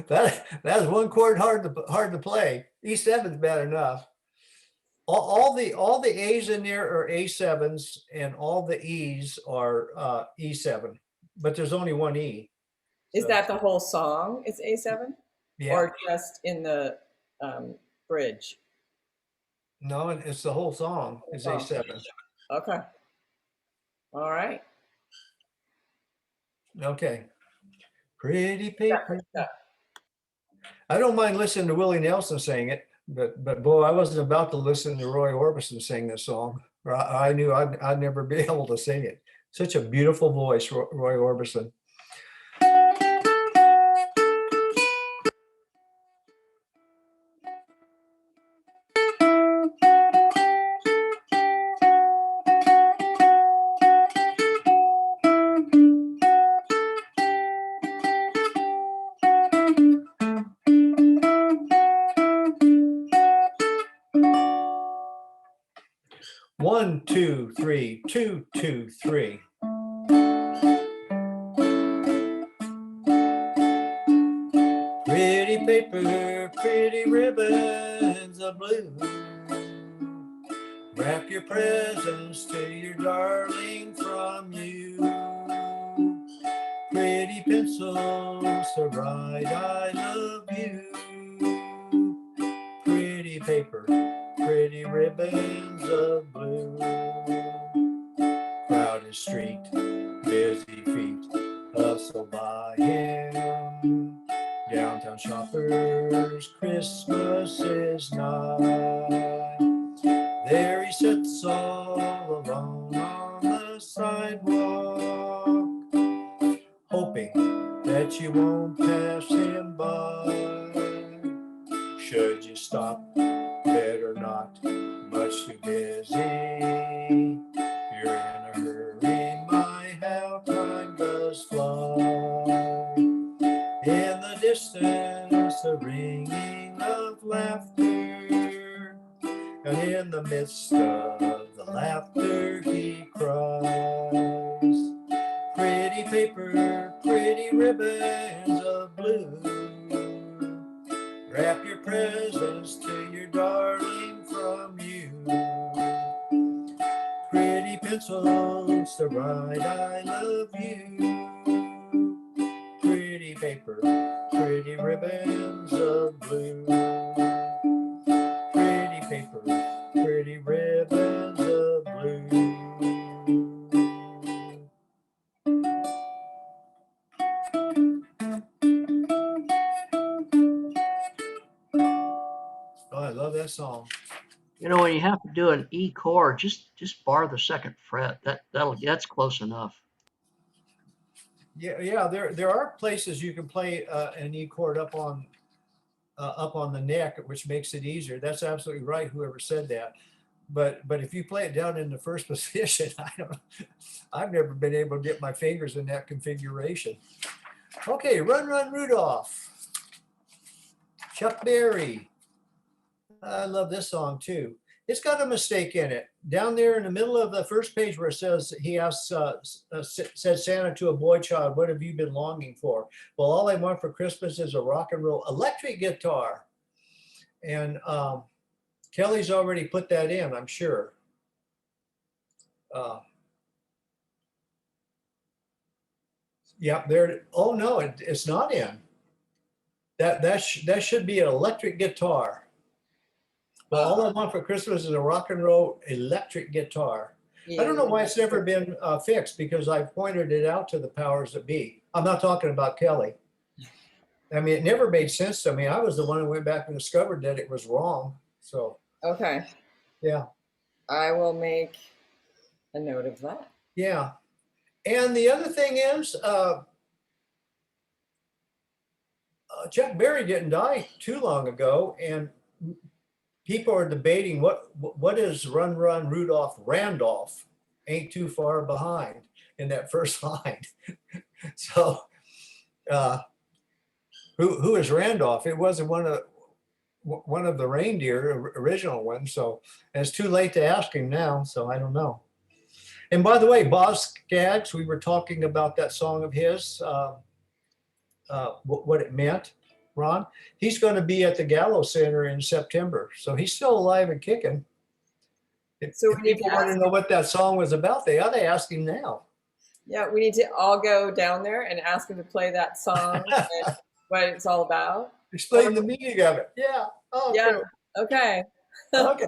that's one chord hard to play. E7 is bad enough. All the A's in there are A7s, and all the E's are E7, but there's only one E. Is that the whole song? It's A7? Yeah. Or just in the bridge? No, it's the whole song is A7. Okay. All right. Okay. Pretty paper. I don't mind listening to Willie Nelson sing it, but boy, I wasn't about to listen to Roy Orbison sing this song. I knew I'd never be able to sing it. Such a beautiful voice, Roy Orbison. One, 2, 3, 2, 2, 3. Pretty paper, pretty ribbons of blue. Wrap your presents to your darling from you. Pretty pencils to write I love you. Pretty paper, pretty ribbons of blue. Crowded street, busy feet, hustle by him. Downtown shoppers, Christmas is nigh. There he sits all alone on the sidewalk, hoping that you won't pass him by. Should you stop? Better not, much too busy. You're in a hurry, my, how time does fly. In the distance, the ringing of laughter, and in the midst of the laughter he cries. Pretty paper, pretty ribbons of blue. Wrap your presents to your darling from you. Pretty pencils to write I love you. Pretty paper, pretty ribbons of blue. Pretty paper, pretty ribbons of blue. Oh, I love that song. You know, when you have to do an E chord, just bar the second fret. That's close enough. Yeah, there are places you can play an E chord up on the neck, which makes it easier. That's absolutely right. Whoever said that. But if you play it down in the first position, I've never been able to get my fingers in that configuration. Okay, Run Run Rudolph. Chuck Berry. I love this song too. It's got a mistake in it. Down there in the middle of the first page where it says, he asks, said Santa to a boy child, what have you been longing for? Well, all I want for Christmas is a rock and roll electric guitar. And Kelly's already put that in, I'm sure. Yeah, there. Oh no, it's not in. That should be an electric guitar. Well, all I want for Christmas is a rock and roll electric guitar. I don't know why it's never been fixed, because I pointed it out to the powers that be. I'm not talking about Kelly. I mean, it never made sense to me. I was the one who went back and discovered that it was wrong. So. Okay. Yeah. I will make a note of that. Yeah. And the other thing is, Chuck Berry didn't die too long ago, and people are debating what is Run Run Rudolph Randolph ain't too far behind in that first line. So who is Randolph? It wasn't one of the reindeer original ones, so it's too late to ask him now, so I don't know. And by the way, Boz Scaggs, we were talking about that song of his, what it meant. Ron, he's going to be at the Gallows Center in September, so he's still alive and kicking. If people want to know what that song was about, they ought to ask him now. Yeah, we need to all go down there and ask him to play that song and what it's all about. Explain the meaning of it. Yeah. Oh, yeah. Cool. Okay. Okay.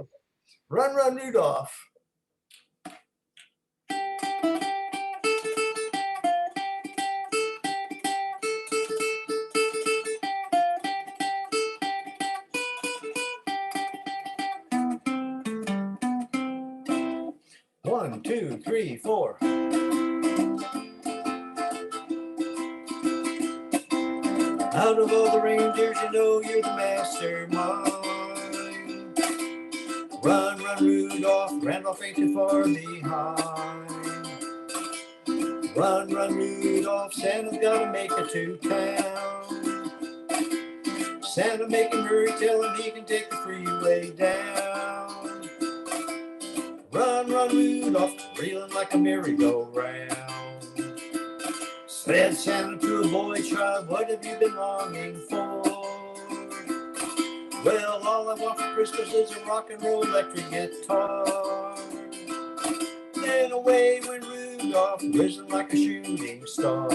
Run, Run, Rudolph. One, two, three, four. Out of all the reindeers, you know you're the mastermind. Run, run, Rudolph, Randolph ain't too far behind. Run, run, Rudolph, Santa's gotta make it to town. Santa make him hurry, tell him he can take the freeway down. Run, run, Rudolph, reeling like a merry-go-round. Said Santa to a boy child, what have you been longing for? Well, all I want for Christmas is a rock and roll electric guitar. Then away went Rudolph, whizzing like a shooting star.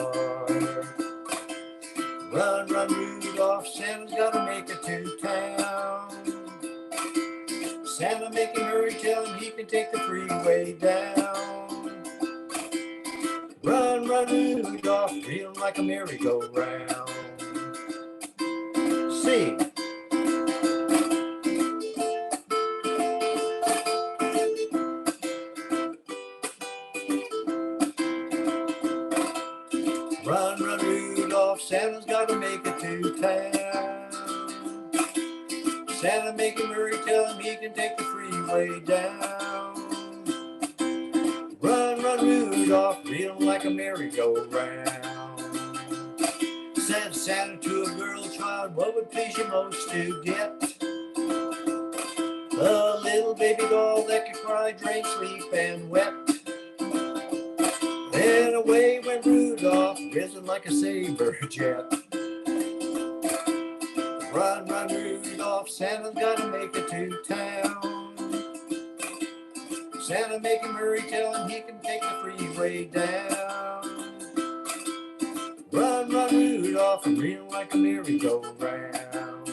Run, run, Rudolph, Santa's gotta make it to town. Santa make him hurry, tell him he can take the freeway down. Run, run, Rudolph, reeling like a merry-go-round. See. Run, run, Rudolph, Santa's gotta make it to town. Santa make him hurry, tell him he can take the freeway down. Run, run, Rudolph, reeling like a merry-go-round. Said Santa to a girl child, what would please you most to get? A little baby doll that could cry, drink, sleep, and wet. Then away went Rudolph, whizzing like a saber jet. Run, Run, run, Rudolph, Santa's gotta make it to town. Santa make him hurry, tell him he can take the freeway down. Run, run, Rudolph, I'm reeling like a merry-go-round.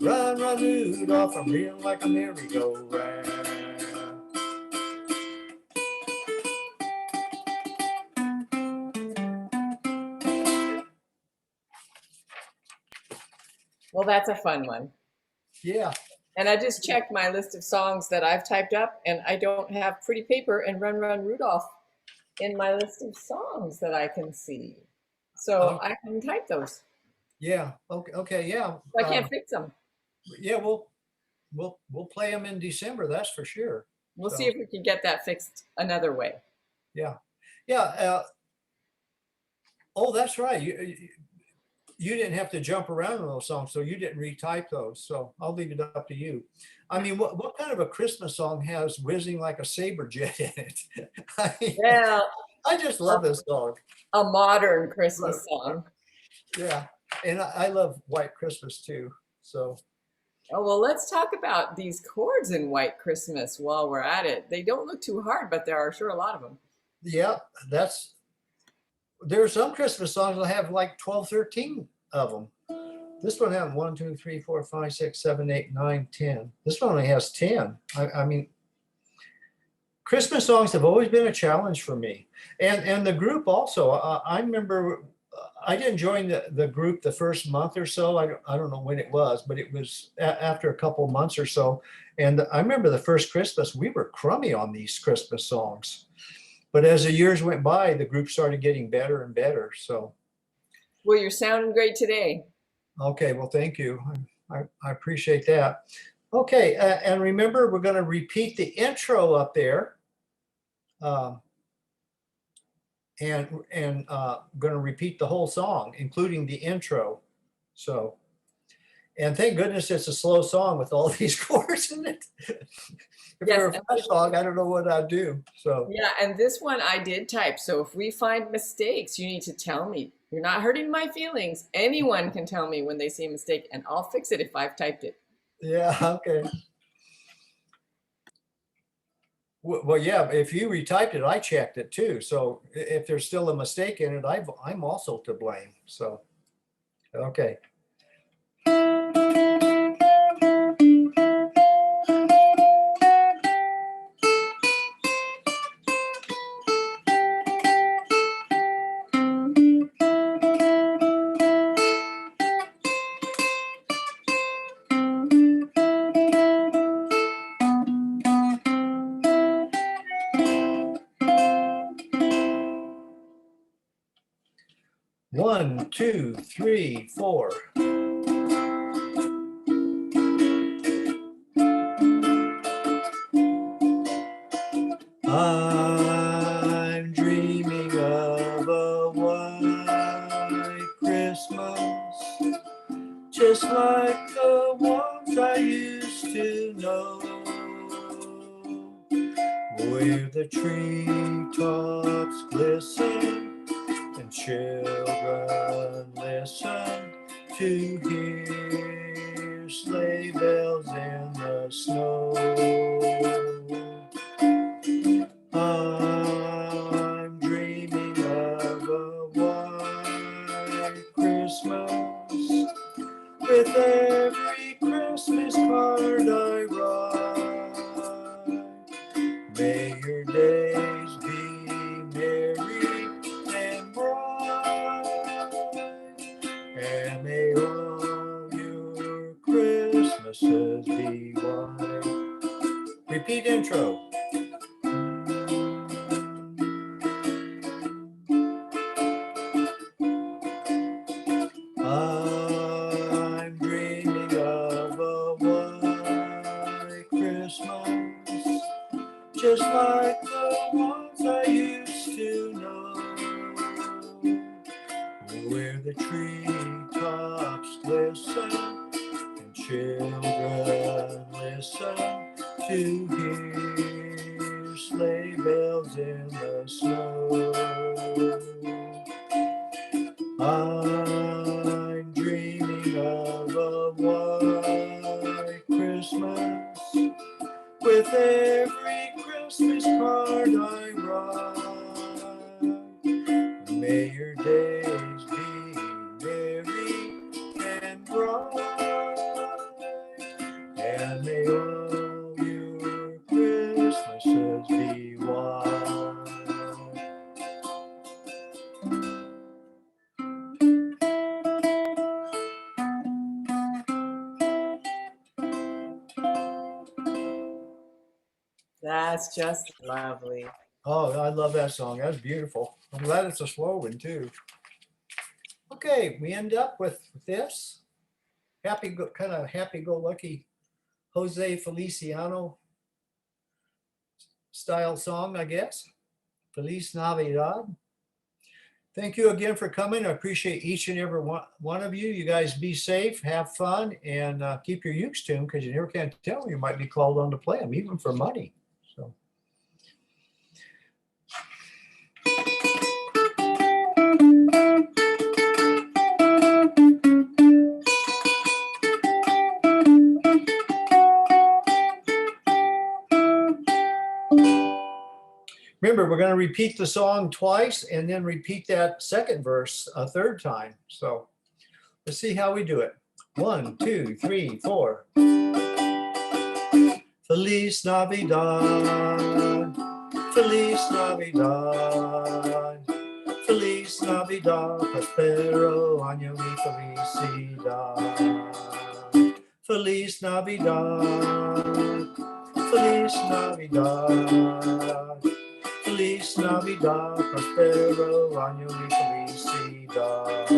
Run, run, Rudolph, I'm reeling like a merry-go-round. Well, that's a fun one. Yeah. And I just checked my list of songs that I've typed up, and I don't have Pretty Paper and Run Run Rudolph in my list of songs that I can see. So I can type those. Yeah. Okay. Okay. Yeah. I can't fix them. Yeah. We'll play them in December. That's for sure. We'll see if we can get that fixed another way. Yeah. Yeah. Oh, that's right. You didn't have to jump around in those songs, so you didn't retype those. So I'll leave it up to you. I mean, what kind of a Christmas song has "Whizzing Like a Saber Jet" in it? I just love this song. A modern Christmas song. Yeah, and I love White Christmas too. So. Oh, well, let's talk about these chords in White Christmas while we're at it. They don't look too hard, but there are sure a lot of them. Yeah, there are some Christmas songs that have like 12, 13 of them. This one has 1, 2, 3, 4, 5, 6, 7, 8, 9, 10. This one only has 10. I mean, Christmas songs have always been a challenge for me. And the group also, I remember I didn't join the group the first month or so. I don't know when it was, but it was after a couple of months or so. And I remember the first Christmas, we were crummy on these Christmas songs. But as the years went by, the group started getting better and better. So, well, you're sounding great today. Okay, well, thank you. I appreciate that. Okay, and remember, we're going to repeat the intro up there, and going to repeat the whole song, including the intro. So, and thank goodness it's a slow song with all these chords in it. If it were a fast song, I don't know what I'd do. So yeah, and this one I did type. So if we find mistakes, you need to tell me. You're not hurting my feelings. Anyone can tell me when they see a mistake, and I'll fix it if I've typed it. Yeah. Okay. Well, yeah. If you retyped it, I checked it too. So if there's still a mistake in it, I'm also to blame. So okay. One, two, three, four. I'm dreaming of a white Christmas, just like the ones I used to know, where the treetops glisten and children listen to hear sleigh bells in the snow. I'm dreaming of a white Christmas, with every Christmas card I write. May your days be merry and bright, and may all your Christmases be white. Repeat intro. I'm dreaming of a white Christmas, just like the ones I used to know, where the treetops glisten and children listen to hear sleigh bells in the snow. I'm dreaming with every Christmas card I write. May your days be merry and bright, and may all your Christmases be white. That's just lovely. Oh, I love that song. That's beautiful. I'm glad it's a slow one too. Okay, we end up with this kind of happy-go-lucky Jose Feliciano style song, I guess. Feliz Navidad. Thank you again for coming. I appreciate each and every one of you. You guys be safe, have fun, and keep your ukes tuned, because you never can tell when you might be called on to play them, even for money. So. Remember, we're going to repeat the song twice and then repeat that second verse a third time. So let's see how we do it. 1, 2, 3, 4. Feliz Navidad, Feliz Navidad, Feliz Navidad, prospero año y felicidad. Feliz Navidad, Feliz Navidad, Feliz Navidad, prospero año y felicidad.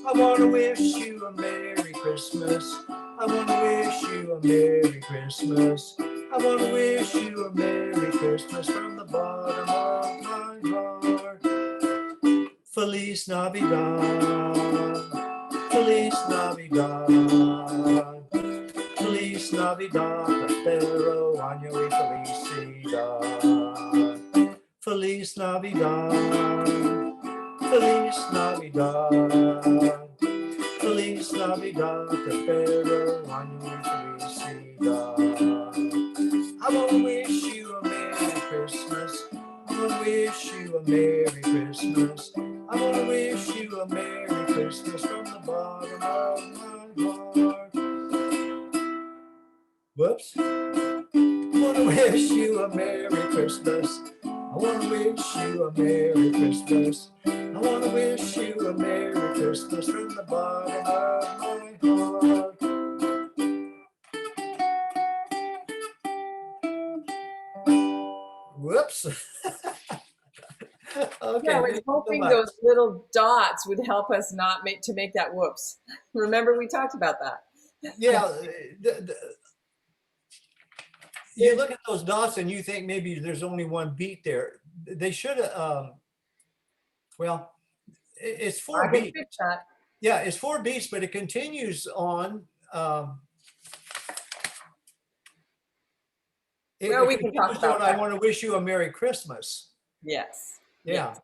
I want to wish you a Merry Christmas. I want to wish you a Merry Christmas. I want to wish you a Merry Christmas from the bottom of my heart. Feliz Navidad, Feliz Navidad, Feliz Navidad, prospero año y felicidad. Feliz Navidad, Feliz Navidad, Feliz Navidad, prospero año y felicidad. I want to wish you a Merry Christmas. I want to wish you a Merry Christmas. I want to wish you a Merry Christmas from the bottom of my heart. Whoops. I want to wish you a Merry Christmas. I want to wish you a Merry Christmas. I want to wish you a Merry Christmas from the bottom of my heart. Whoops. Okay. Yeah, I was hoping those little dots would help us not make that whoops. Remember, we talked about that. Yeah. You look at those dots and you think maybe there's only one beat there. They should have, well, it's 4 beats. Yeah, it's 4 beats, but it continues on. Well, we can talk about that. I want to wish you a Merry Christmas. Yes. Yeah. Yes.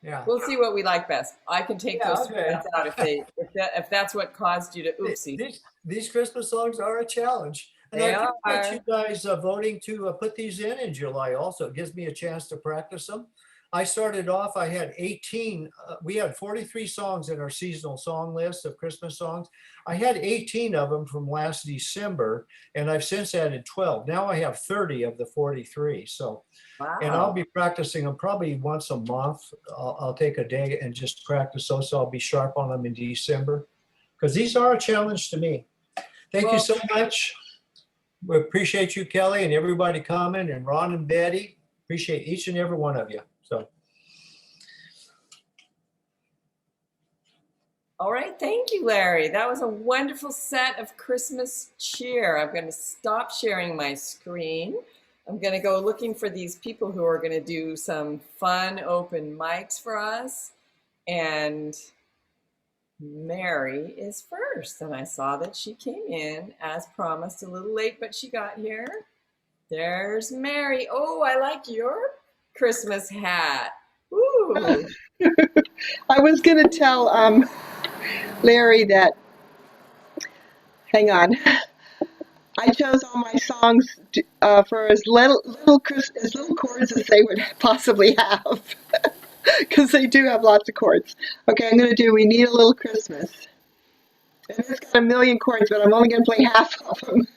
Yeah. We'll see what we like best. I can take those words out if that's what caused you to oopsie. These Christmas songs are a challenge. And I appreciate you guys voting to put these in July also. It gives me a chance to practice them. I started off, I had 18, we had 43 songs in our seasonal song list of Christmas songs. I had 18 of them from last December, and I've since added 12. Now I have 30 of the 43. So, wow. And I'll be practicing them probably once a month. I'll take a day and just practice those, so I'll be sharp on them in December, because these are a challenge to me. Thank you so much. We appreciate you, Kelly, and everybody coming, and Ron and Betty. Appreciate each and every one of you. So. All right, thank you, Larry. That was a wonderful set of Christmas cheer. I'm going to stop sharing my screen. I'm going to go looking for these people who are going to do some fun open mics for us. And Mary is first, and I saw that she came in as promised, a little late, but she got here. There's Mary. Oh, I like your Christmas hat. Ooh. I was going to tell Larry that, hang on, I chose all my songs for as little chords as they would possibly have, because they do have lots of chords. Okay, I'm going to do "We Need a Little Christmas." And it's got a million chords, but I'm only going to play half of them.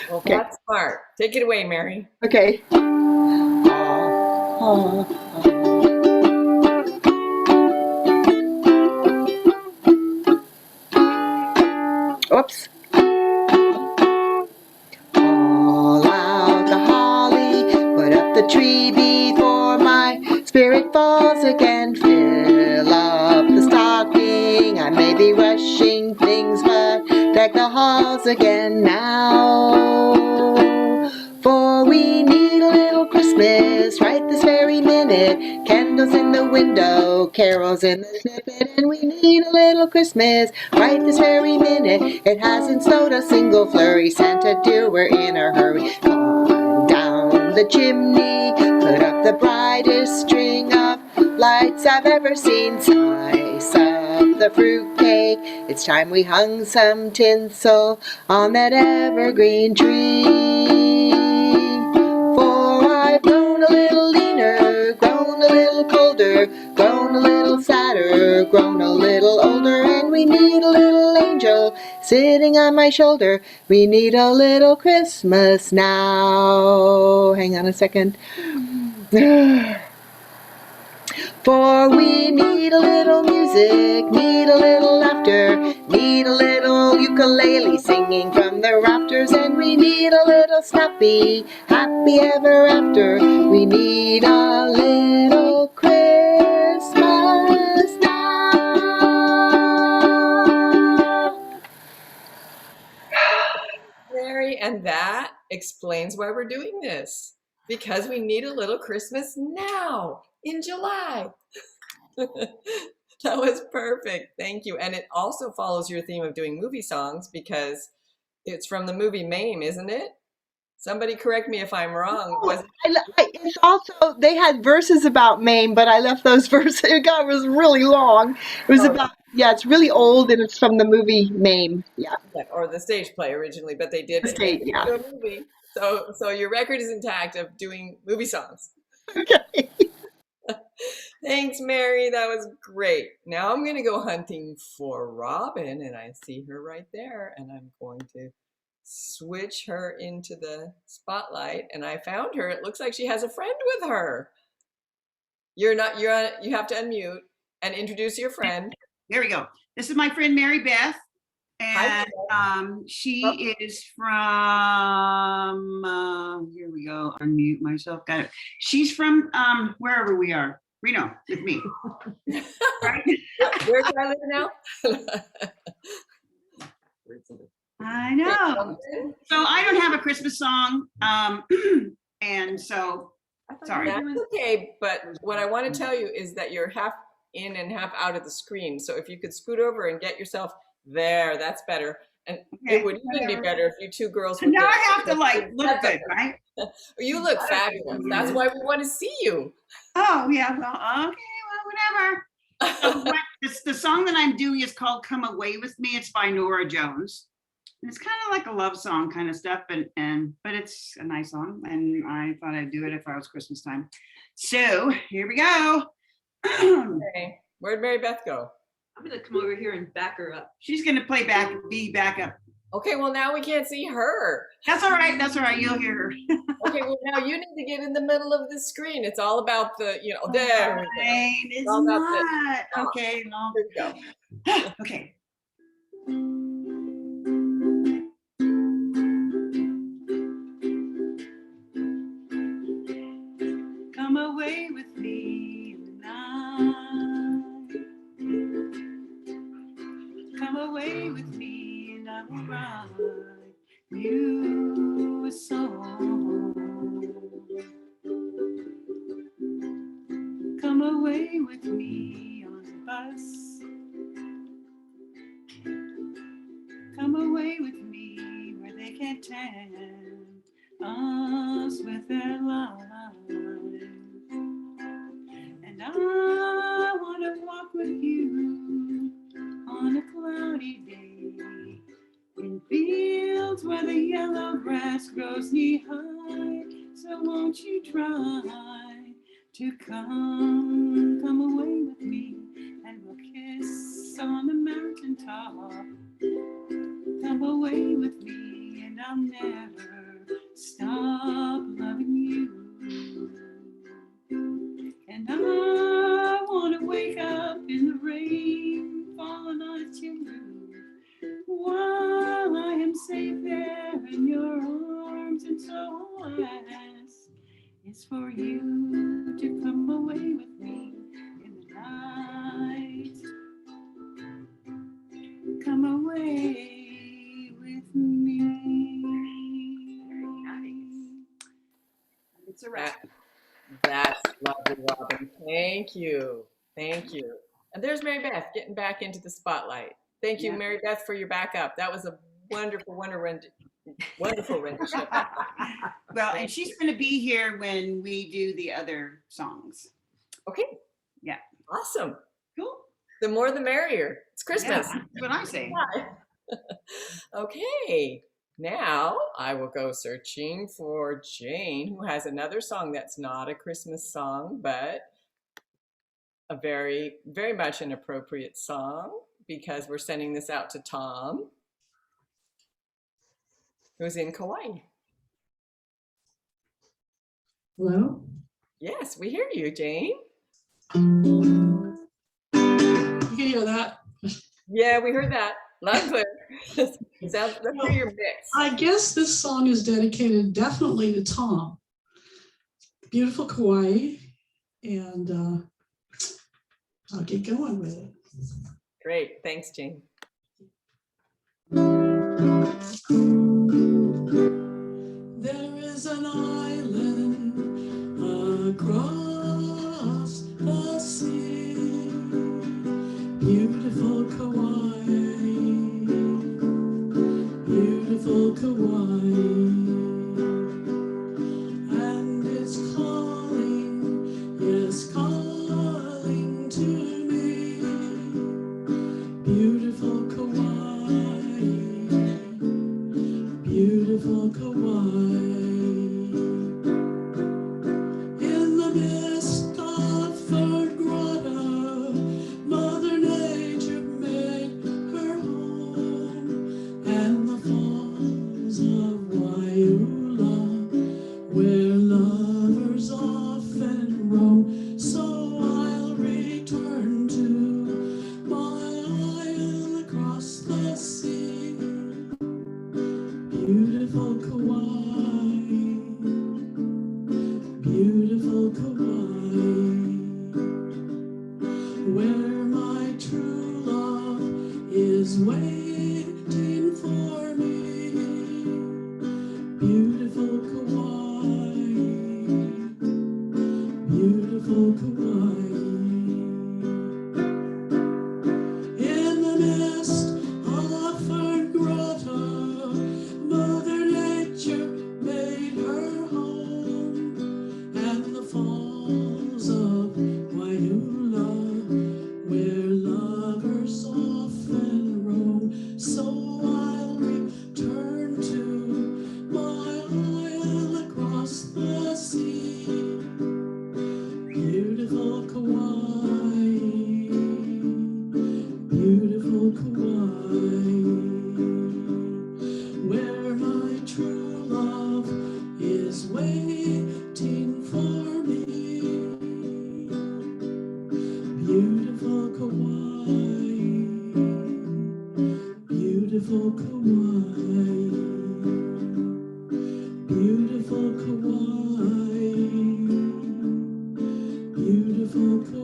Well, Okay. that's smart. Take it away, Mary. Okay. Oops. All out the holly, put up the tree before my spirit falls again. Fill up the stocking, I may be rushing things, but deck the halls again now. For we need a little Christmas right this very minute. Candles in the window, carols in the snippet, and we need a little Christmas right this very minute. It hasn't snowed a single flurry. Santa dear, we're in a hurry. Climb down the chimney, put up the brightest string of lights I've ever seen. Slice up the fruitcake, it's time we hung some tinsel on that evergreen tree. For I've grown a little leaner, grown a little colder, grown a little sadder, grown a little older, and we need a little angel sitting on my shoulder. We need a little Christmas now. Hang on a second. For we need a little music, need a little laughter, need a little ukulele singing from the rafters, and we need a little snappy, happy ever after. We need a little Christmas now. Mary, and that explains why we're doing this. Because we need a little Christmas now in July. That was perfect. Thank you. And it also follows your theme of doing movie songs because it's from the movie Mame, isn't it? Somebody correct me if I'm wrong. It's also, they had verses about Maine, but I left those verses. It was really long. It was about, it's really old, and it's from the movie Maine. Yeah. Or the stage play originally, but they did do a movie. So your record is intact of doing movie songs. Okay. Thanks, Mary. That was great. Now I'm going to go hunting for Robin, and I see her right there, and I'm going to switch her into the spotlight, and I found her. It looks like she has a friend with her. You have to unmute and introduce your friend. There we go. This is my friend MaryBeth, and she is from here we go, unmute myself. Got it. She's from wherever we are. Reno with me. Right? Where do I live now? I know. So I don't have a Christmas song. And so sorry. That's okay, but what I want to tell you is that you're half in and half out of the screen. So if you could scoot over and get yourself there, that's better. And it would even be better if you two girls would. Now I have to look good, right? You look fabulous. That's why we want to see you. Oh yeah, well, okay, well, whatever. So the song that I'm doing is called "Come Away with Me." It's by Nora Jones. And it's kind of like a love song kind of stuff, but it's a nice song, and I thought I'd do it if I was Christmas time. So here we go. Okay. Where'd MaryBeth go? I'm gonna come over here and back her up. She's gonna be back up. Okay, well now we can't see her. That's all right. That's all right. You'll hear her. Okay, well now you need to get in the middle of the screen. It's all about the, there. It's not. Okay, no. Here we go. Okay. Come away with me tonight. Come away with me and I will write you a song. Come away with me on the bus. Come away with me where they can't tempt us with their lies. And I want to walk with you on a cloudy day and feel the yellow grass grows knee high. So won't you try to come away with me, and we'll kiss on the mountaintop. Come away with me, and I'll never stop loving you. And I want to wake up in the rain, falling on a tin roof, while I am safe there in your arms. And so all I ask is for you to come away with me in the night. Come away with me. It's a wrap. That's lovely, Robin. Thank you. Thank you. And there's Mary Beth getting back into the spotlight. Thank you, Yeah. Mary Beth, for your backup. That was a wonderful rendition. Well, and she's going to be here when we do the other songs. Okay. Yeah. Awesome. Cool. The more the merrier. It's Christmas. Yeah, that's what I say. Okay. Now I will go searching for Jane, who has another song that's not a Christmas song, but a very, very much an appropriate song, because we're sending this out to Tom, who's in Kauai. Hello? Yes, we hear you, Jane. You can hear that. Yeah, we heard that. Loud and clear. Let's hear your mix. I guess this song is dedicated definitely to Tom. Beautiful Kauai, and I'll get going with it. Great. Thanks, Jane. There is an island across the sea, beautiful Kauai, beautiful Kauai, and it's calling, yes, calling to me, beautiful Kauai, beautiful Kauai. In the mist of Third Grotto, Mother Nature made her home, and the falls of Waiula, where lovers often roam. So I'll return to my isle across the sea, beautiful Kauai, beautiful Kauai, where my true love is waiting for me, beautiful Kauai, beautiful Kauai. In the mist of Fern Grotto, Mother Nature made her home, and the falls of Waiula, where lovers often roam. So I'll return to my isle across the sea, beautiful Kauai, beautiful Kauai, where my true love is waiting for me, beautiful Kauai, beautiful Kauai, beautiful Kauai, beautiful Kauai.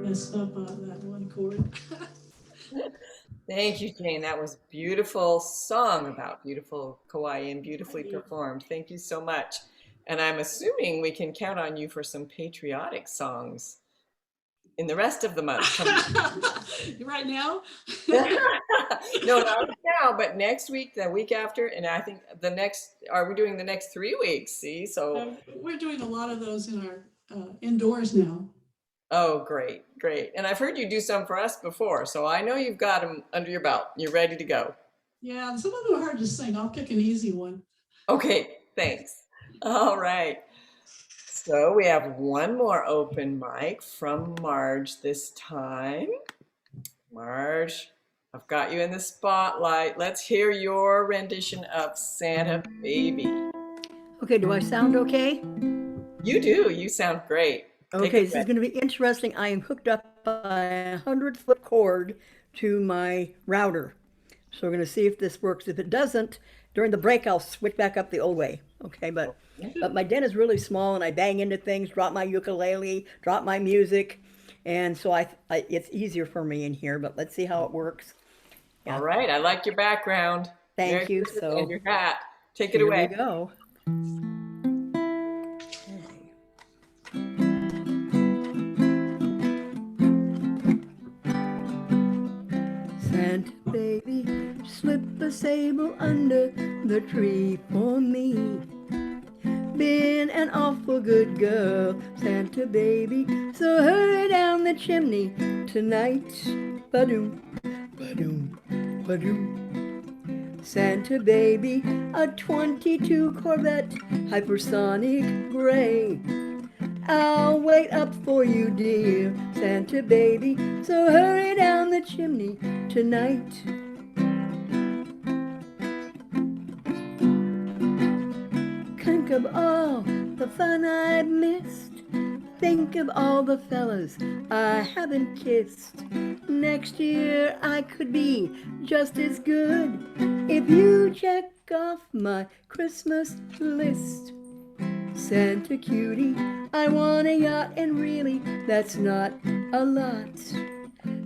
Messed up on that one chord. Thank you, Jane. That was a beautiful song about beautiful Kauai and beautifully performed. Thank you so much. And I'm assuming we can count on you for some patriotic songs in the rest of the month. Right now? No, not now, but next week, the week after, and I think the next, are we doing the next 3 weeks? See, so We're doing a lot of those in our indoors now. Oh, great, great. And I've heard you do some for us before, so I know you've got them under your belt. You're ready to go. Yeah, some of them are hard to sing. I'll pick an easy one. Okay, thanks. All right. So we have one more open mic from Marge this time. Marge, I've got you in the spotlight. Let's hear your rendition of Santa Baby. Okay, do I sound okay? You do. You sound great. Okay, this is going to be interesting. I am hooked up by a 100-foot cord to my router. So we're going to see if this works. If it doesn't, during the break, I'll switch back up the old way. Okay, but my den is really small and I bang into things, drop my ukulele, drop my music. And so it's easier for me in here, but let's see how it works. Yeah. All right. I like your background. Thank you. So, and your hat. Take it away. Here we go. Santa baby, slip a sable under the tree for me. Been an awful good girl, Santa baby, so hurry down the chimney tonight. Ba-doom, ba-doom, ba-doom. Santa baby, a 22 Corvette, hypersonic gray. I'll wait up for you, dear Santa baby, so hurry down the chimney tonight. Think of all the fun I've missed. Think of all the fellas I haven't kissed. Next year I could be just as good if you check off my Christmas list. Santa cutie, I want a yacht, and really that's not a lot.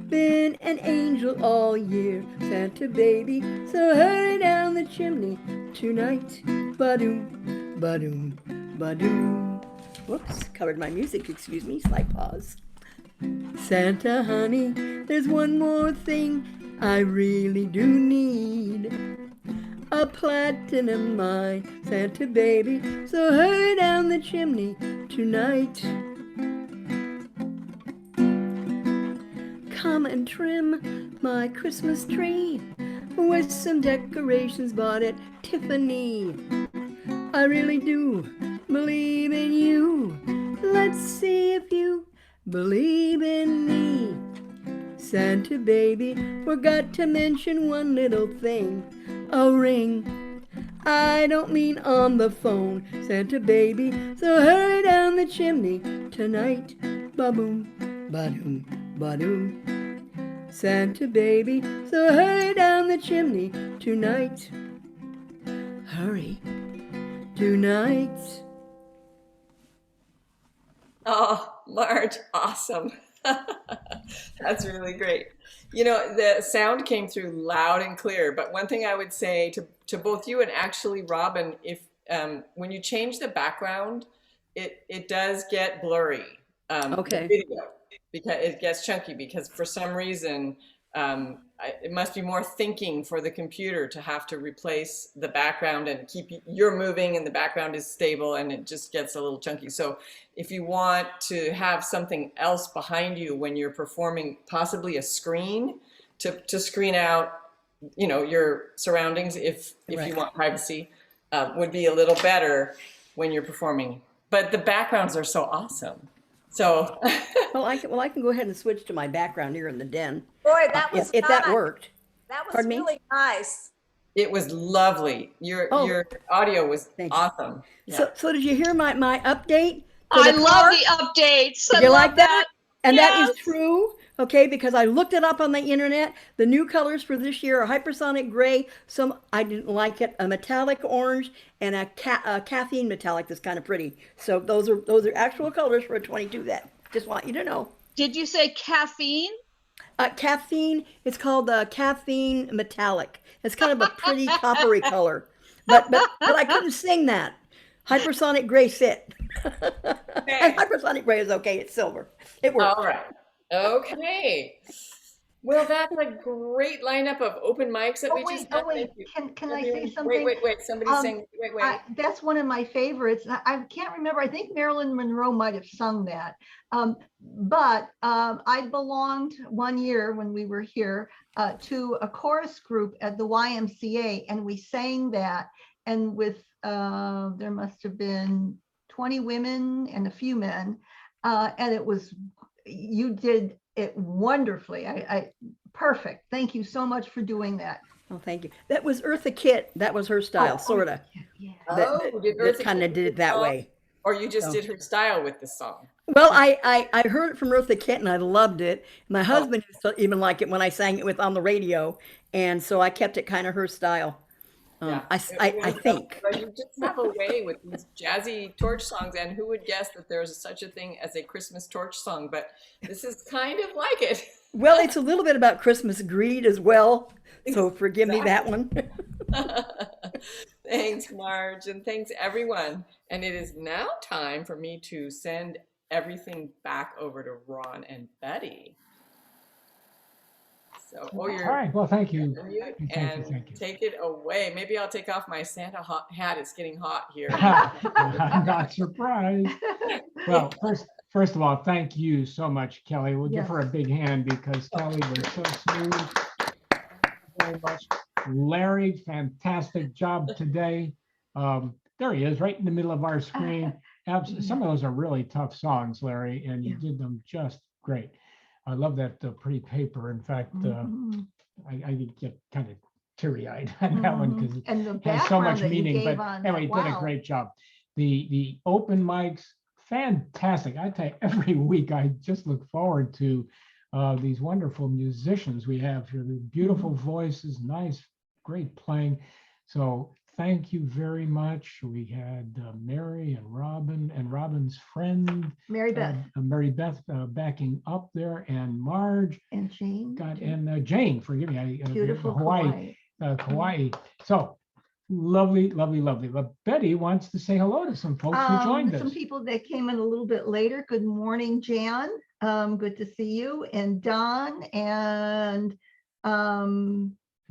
Been an angel all year, Santa baby, so hurry down the chimney tonight. Ba-doom, ba-doom, ba-doom. Whoops, covered my music, excuse me, slight pause. Santa honey, there's one more thing I really do need. A platinum mine, Santa baby, so hurry down the chimney tonight. Come and trim my Christmas tree with some decorations bought at Tiffany. I really do believe in you. Let's see if you believe in me. Santa baby, forgot to mention one little thing. A ring. I don't mean on the phone, Santa baby, so hurry down the chimney tonight. Ba-boom, ba-doom, ba-doom. Santa baby, so hurry down the chimney tonight. Hurry, tonight. Oh, Marge, awesome. That's really great. You know, the sound came through loud and clear, but one thing I would say to both you and actually Robin, if when you change the background, it does get blurry. Okay. The video, because it gets chunky, because for some reason it must be more thinking for the computer to have to replace the background and keep you're moving and the background is stable, and it just gets a little chunky. So if you want to have something else behind you when you're performing, possibly a screen to screen out, you know, your surroundings, if Right. you want privacy, would be a little better when you're performing. But the backgrounds are so awesome. So well, I can go ahead and switch to my background here in the den. Boy, that was if that fun. worked. That was Pardon me? really nice. it was lovely. Your audio was awesome. Yeah. So did you hear my update? I love the updates. Did I you love like that? And that Yes. is true, okay, because I looked it up on the internet. The new colors for this year are hypersonic gray. Some I didn't like it, a metallic orange, and a caffeine metallic that's kind of pretty. So those are actual colors for a 22. That just want you to know. Did you say caffeine? Caffeine. It's called caffeine metallic. It's kind of a pretty coppery color, but I couldn't sing that. Hypersonic gray fit. And hypersonic gray is okay. It's silver. It works. All right. Okay. Well, that's a great lineup of open mics that we just had. Thank you. Can I say Everyone- something? Wait. Somebody's saying, wait. That's one of my favorites. I can't remember. I think Marilyn Monroe might have sung that. But I belonged one year when we were here to a chorus group at the YMCA, and we sang that. And with there must have been 20 women and a few men, and it was, you did it wonderfully. I perfect. Thank you so much for doing that. Oh, thank you. That was Eartha Kitt. That was her style, sort of. Did That Eartha kind of Kitt did it that song? way. Or you just So- did her style with the song? Well, I heard it from Eartha Kitt and I loved it. My husband used to even like it when I sang it with on the radio, and so I kept it kind of her style. Yeah, I think. But you just have a way with these jazzy torch songs, and who would guess that there's such a thing as a Christmas torch song? But this is kind of like it. Well, it's a little bit about Christmas greed as well, so forgive me that one. Thanks, Marge, and thanks everyone. And it is now time for me to send everything back over to Ron and Betty. So, All right. Well, thank you. And take it away. Maybe I'll take off my Santa hat. It's getting hot here. I'm not surprised. Well, first of all, thank you so much, Kelly. We'll give her a big hand because Kelly was so smooth. Thank you very much. Larry, fantastic job today. There he is, right in the middle of our screen. Some of those are really tough songs, Larry, and you did them just great. I love that pretty paper. In fact, I get kind of teary-eyed on that one because it has so much meaning. But anyway, you did a great job. The open mics, fantastic. I tell you, every week I just look forward to these wonderful musicians we have here. The beautiful voices, nice, great playing. So thank you very much. We had Mary and Robin and Robin's friend, MaryBeth backing up there, and Marge and Jane. And Jane, forgive me, Beautiful Kauai. So lovely. But Betty wants to say hello to some folks who joined us. Some people that came in a little bit later. Good morning, Jan. Good to see you, and Don, and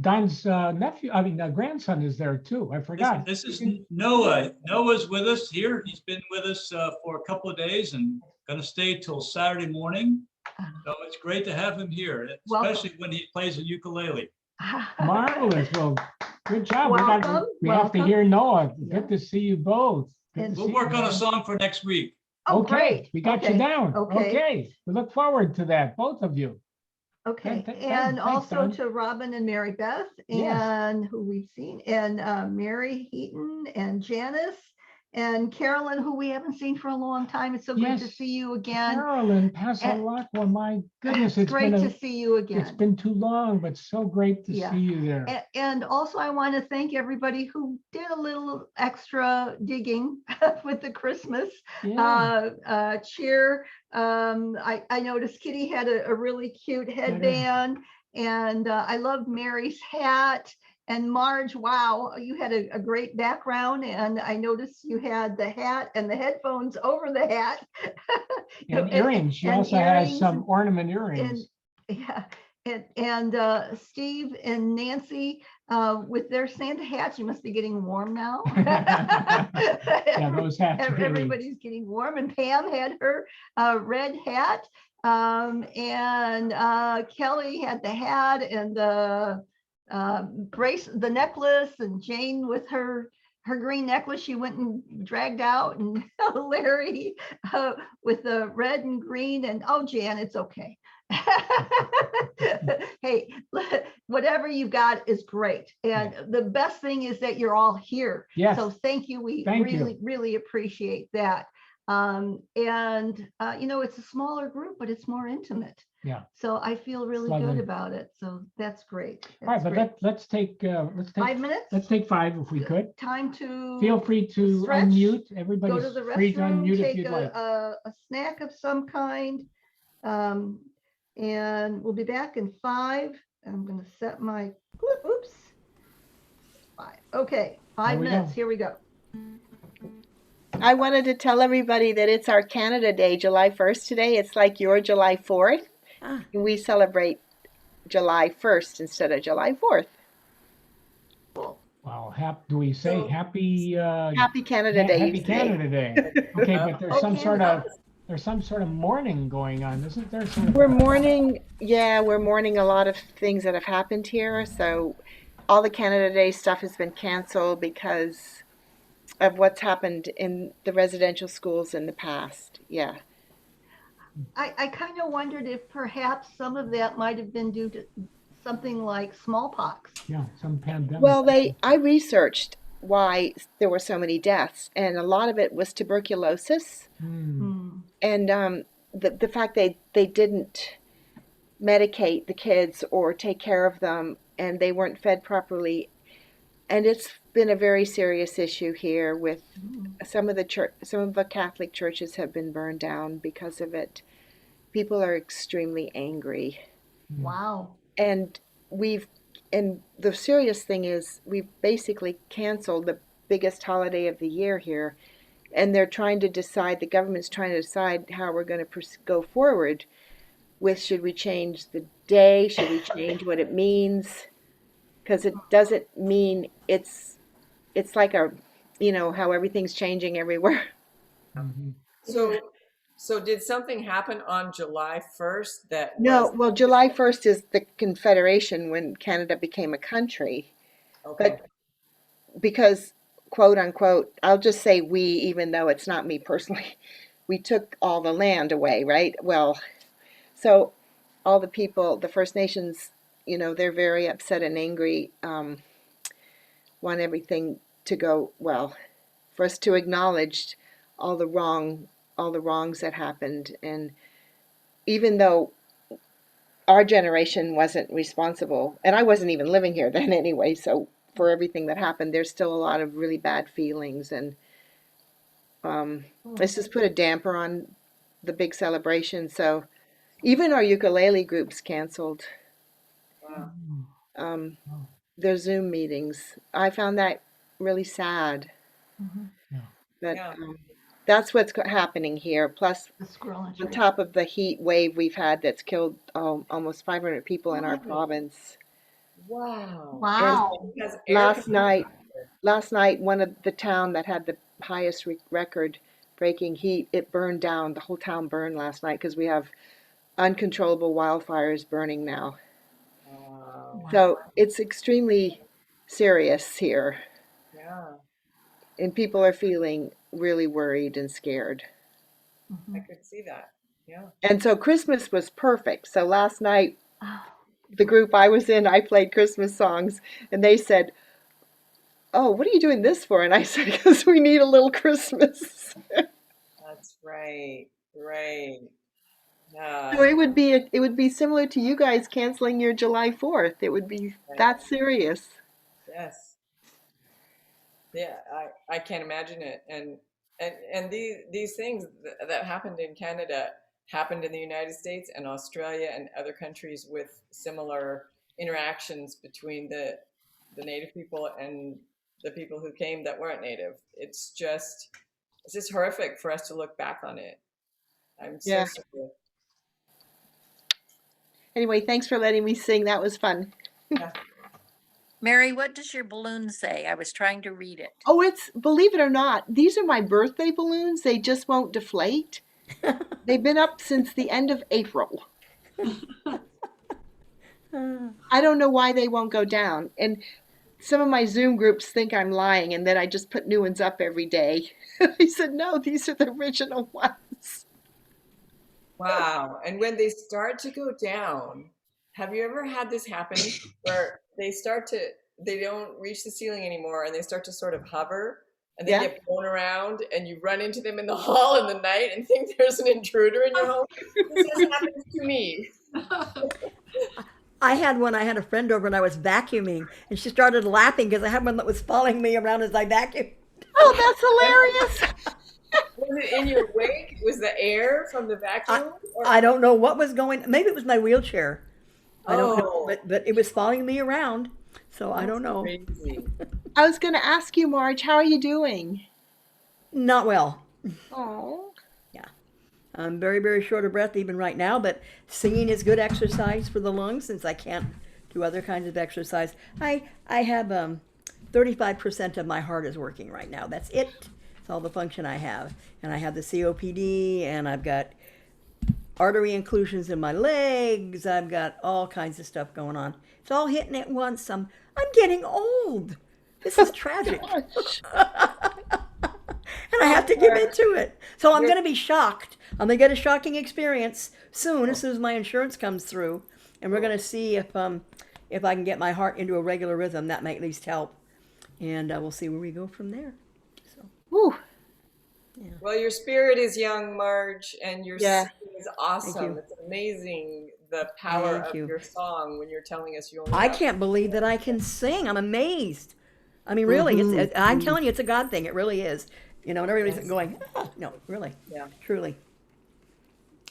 Don's grandson is there too. I forgot. This is Noah. Noah's with us here. He's been with us for a couple of days and going to stay till Saturday morning. So it's great to have him here, especially when he plays a ukulele. Marvelous. Well, good job. We have to hear Noah. Good to see you both. We'll work on a song for next week. Oh, okay, great. We got you down. Okay. We look forward to that, both of you. Okay, Thanks, and also Don. to Robin and MaryBeth, and who we've seen, and Mary Heaton and Janice and Carolyn, who we haven't seen for a long time. It's so good to see you again. Carolyn Pasalacqua, my goodness, it's great to see you again. It's been too long, but so great to see you there. And also I want to thank everybody who did a little extra digging with the Christmas cheer. I noticed Kitty had a really cute headband, and I loved Mary's hat. And Marge, wow, you had a great background, and I noticed you had the hat and the headphones over the hat. And earrings. She also has some ornament earrings. And Steve and Nancy with their Santa hats, you must be getting warm now. Those hats. Everybody's getting warm. And Pam had her red hat, and Kelly had the hat and the the necklace, and Jane with her green necklace she went and dragged out, and Larry with the red and green, and Jan, it's okay. Hey, whatever you got is great, and the best thing is that you're all here. So thank you. We really appreciate that. It's a smaller group, but it's more intimate. So I feel really good about it. So that's great. All right, but let's take 5 minutes. Let's take 5 if we could. Time to feel free to unmute. Everybody's go to the free to restroom, unmute take if you'd like. a snack of some kind, and we'll be back in 5. I'm going to set my 5. Okay, 5 minutes. Here we go. I wanted to tell everybody that it's our Canada Day, July 1st today. It's like your July 4th. We celebrate July 1st instead of July 4th. Wow, do we say happy Happy Canada Day. Happy Canada Day. Okay, but there's Oh, some sort of Canada. mourning going on, isn't there? Some We're mourning, yeah, we're mourning a lot of things that have happened here. So all the Canada Day stuff has been canceled because of what's happened in the residential schools in the past. Yeah. I kind of wondered if perhaps some of that might have been due to something like smallpox. Yeah, some pandemic. Well, I researched why there were so many deaths, and a lot of it was tuberculosis. And the fact they didn't medicate the kids or take care of them, and they weren't fed properly. And it's been a very serious issue here with some of the Catholic churches have been burned down because of it. People are extremely angry. Wow. And the serious thing is we've basically canceled the biggest holiday of the year here. And they're trying to decide, the government's trying to decide how we're going to go forward with, should we change the day? Should we change what it means? Because it doesn't mean it's like how everything's changing everywhere. So did something happen on July 1st that No, well, July 1st is the Confederation when Canada became a country. Okay. But because, quote unquote, I'll just say we, even though it's not me personally, we took all the land away, right? Well, so all the people, the First Nations, they're very upset and angry, want everything to go, well, for us to acknowledge all the wrongs that happened. And even though our generation wasn't responsible, and I wasn't even living here then anyway, so for everything that happened, there's still a lot of really bad feelings, and let's just put a damper on the big celebration. So even our ukulele groups canceled their Zoom meetings. I found that really sad. But that's what's happening here. Plus, on top of the heat wave we've had that's killed almost 500 people in our province. Wow. Wow. Last night, one of the town that had the highest record-breaking heat, it burned down. The whole town burned last night because we have uncontrollable wildfires burning now. Wow. So it's extremely serious here. Yeah. And people are feeling really worried and scared. I could see that. Yeah. And so Christmas was perfect. So last night, the group I was in, I played Christmas songs, and they said, "Oh, what are you doing this for?" And I said, "Because we need a little Christmas." That's right. Right. Yeah. So it would be similar to you guys canceling your July 4th. It would be that serious. Yes. Yeah, I can't imagine it. And these things that happened in Canada happened in the United States and Australia and other countries with similar interactions between the native people and the people who came that weren't native. It's just horrific for us to look back on it. I'm so sorry. Anyway, thanks for letting me sing. That was fun. Yeah. Mary, what does your balloon say? I was trying to read it. Oh, believe it or not, these are my birthday balloons. They just won't deflate. They've been up since the end of April. I don't know why they won't go down. And some of my Zoom groups think I'm lying and that I just put new ones up every day. I said, no, these are the original ones. Wow. And when they start to go down, have you ever had this happen where they don't reach the ceiling anymore and they start to sort of hover and they get blown around and you run into them in the hall in the night and think there's an intruder in your home? This has happened to me. I had a friend over and I was vacuuming and she started laughing because I had one that was following me around as I vacuumed. Oh, that's hilarious. Was it in your wake? Was the air from the vacuum? I don't know what was going. Maybe it was my wheelchair. I don't know, but it was following me around, so I don't know. Crazy. I was going to ask you, Marge, how are you doing? Not well. Oh. Yeah. I'm very, very short of breath even right now, but singing is good exercise for the lungs since I can't do other kinds of exercise. I have 35% of my heart is working right now. That's it. It's all the function I have. And I have the COPD, and I've got artery inclusions in my legs. I've got all kinds of stuff going on. It's all hitting at once. I'm getting old. This is tragic. And I have to give into it. So I'm going to be shocked. I'm going to get a shocking experience soon as my insurance comes through. And we're going to see if I can get my heart into a regular rhythm. That might at least help. And we'll see where we go from there. So. Whew. Yeah. Well, your spirit is young, Marge, and your Yeah. singing is awesome. It's amazing the power of your song when you're telling us you only I have- can't believe that I can sing. I'm amazed. I mean, really, I'm telling you, it's a God thing. It really is. You know, and everybody's going, oh, no, really, yeah, truly.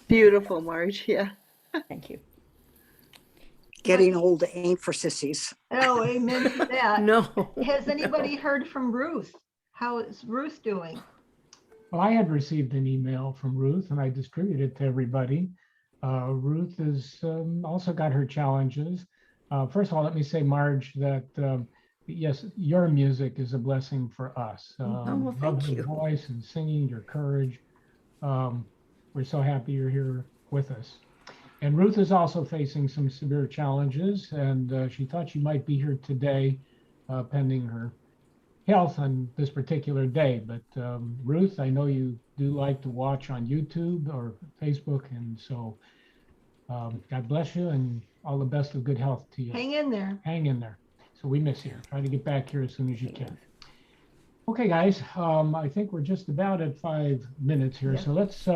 Beautiful, Marge. Yeah. Thank you. Getting old ain't for sissies. Oh, amen to that. No. Has anybody heard from Ruth? How is Ruth doing? Well, I had received an email from Ruth and I distributed it to everybody. Ruth has also got her challenges. First of all, let me say, Marge, that yes, your music is a blessing for us. well, Love thank your you. voice and singing, your courage. We're so happy you're here with us. And Ruth is also facing some severe challenges, and she thought she might be here today, pending her health on this particular day. But Ruth, I know you do like to watch on YouTube or Facebook, and so God bless you and all the best of good health to you. Hang in there. Hang in there. So we miss you. Try to get back here as soon as you can. Okay, guys, I think we're just about at 5 minutes here. Yeah. So let's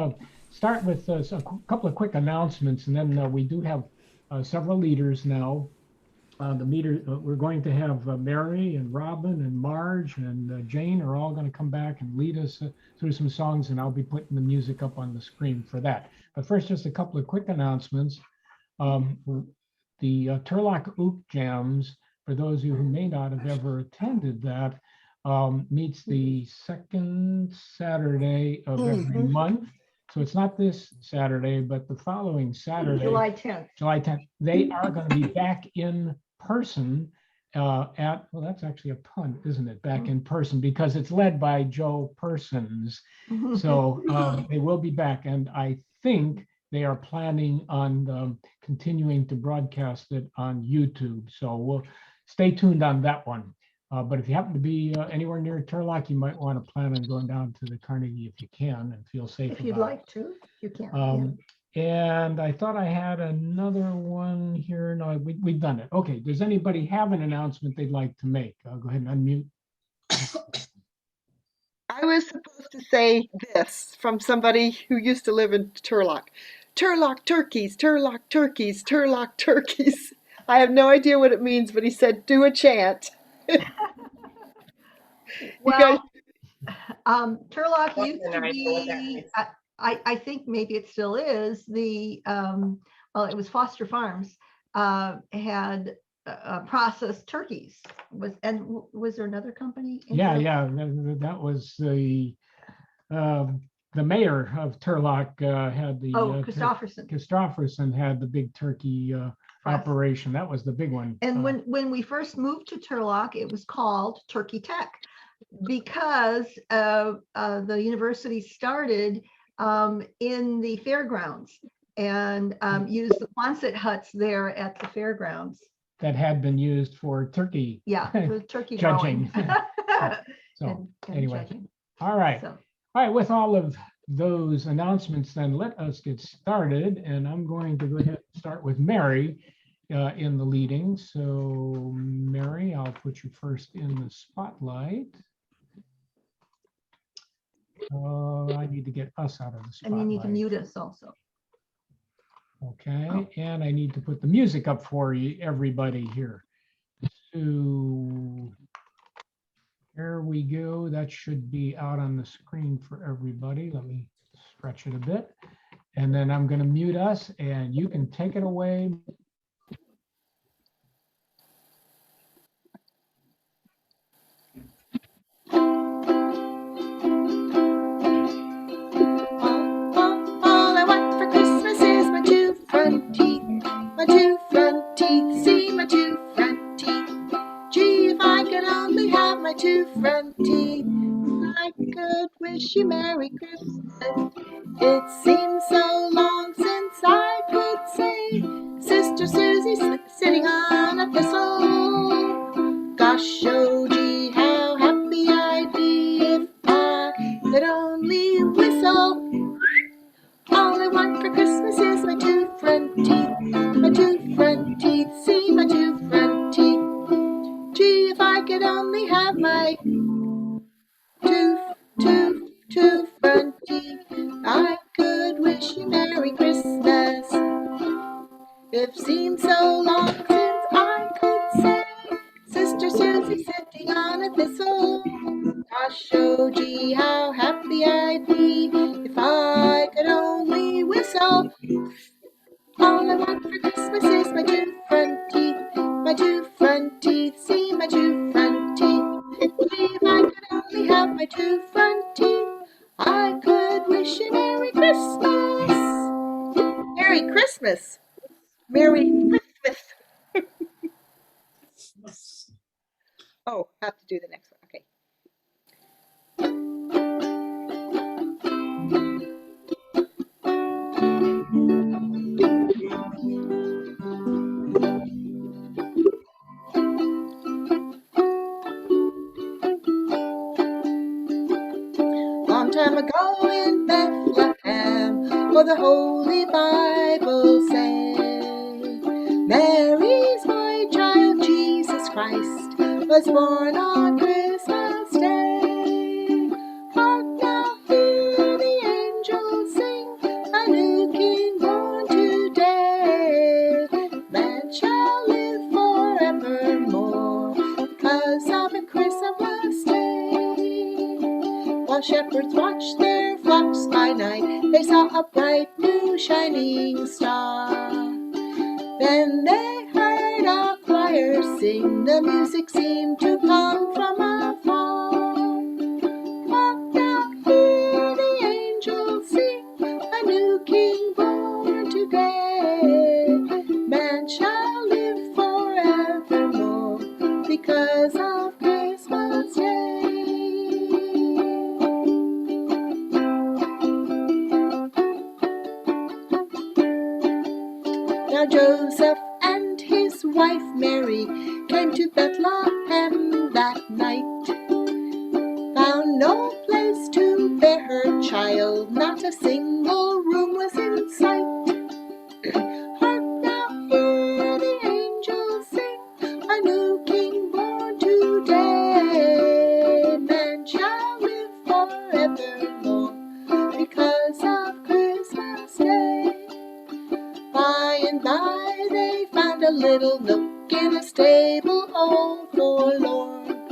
start with a couple of quick announcements, and then we do have several leaders now. We're going to have Mary and Robin and Marge and Jane are all going to come back and lead us through some songs, and I'll be putting the music up on the screen for that. But first, just a couple of quick announcements. The Turlock Ook Jams, for those of you who may not have ever attended that, meets the second Saturday of every month. So it's not this Saturday, but the following Saturday, July 10th. July 10th, they are going to be back in person well, that's actually a pun, isn't it? Back in person, because it's led by Joe Persons. So they will be back, and I think they are planning on continuing to broadcast it on YouTube. So we'll stay tuned on that one. But if you happen to be anywhere near Turlock, you might want to plan on going down to the Carnegie if you can and feel safe If you'd about like to, you can. And I thought I had another one here. No, we've done it. Okay, does anybody have an announcement they'd like to make? I'll go ahead and unmute. I was supposed to say this from somebody who used to live in Turlock. Turlock turkeys, Turlock turkeys, Turlock turkeys. I have no idea what it means, but he said, do a chant. Well, Turlock used to be, I think maybe it still is, the, well, it was Foster Farms, had processed turkeys. Was there another company? Yeah, that was the mayor of Turlock had the Christofferson had the big turkey operation. That was the big one. And when we first moved to Turlock, it was called Turkey Tech, because the university started in the fairgrounds and used the Quonset huts there at the fairgrounds. That had been used for turkey. Yeah, for turkey judging. and anyway, judging. All right. All right, with all of those announcements, then let us get started. And I'm going to go ahead and start with Mary in the leading. So Mary, I'll put you first in the spotlight. I need to get us out of the spotlight. And you need to mute us also. Okay, and I need to put the music up for you, everybody here. So there we go. That should be out on the screen for everybody. Let me stretch it a bit. And then I'm going to mute us, and you can take it away. you Merry Christmas. It seems so long since I could say, Sister Susie sitting on a thistle. Gosh, oh gee, how happy I'd be if I could only whistle. All I want for Christmas is my two front teeth, my two front teeth, see my two front teeth. Gee, if I could only have my two front teeth, I could wish you Merry Christmas. It seems so long since I could say, Sister Susie sitting on a thistle. Gosh, oh gee, how happy I'd be if I could only whistle. All I want for Christmas is my two front teeth, my two front teeth, see my two front teeth. Gee, if I could only have my two front teeth, I could wish you Merry Christmas. Merry Christmas. Merry Christmas. Oh, have to do the next one. Okay. Long time ago in Bethlehem, for the Holy Bible say, Mary's boy child Jesus Christ was born on Christmas Day. Hark now, hear the angels sing, a new King born today. Man shall live forevermore because of a Christmas Day. While shepherds watched their flocks by night, they saw a bright new shining star. Then they heard a choir sing, the music seemed to come from afar. Hark now, hear the angels sing, a new King born today. Man shall live forevermore because of Christmas Day. Now Joseph and his wife Mary came to Bethlehem that night. Found no place to bear her child, not a single room was in sight. Hark now, hear the angels sing, a new King born today. Man shall live forevermore because of Christmas Day. By and by they found a little nook in a stable all forlorn.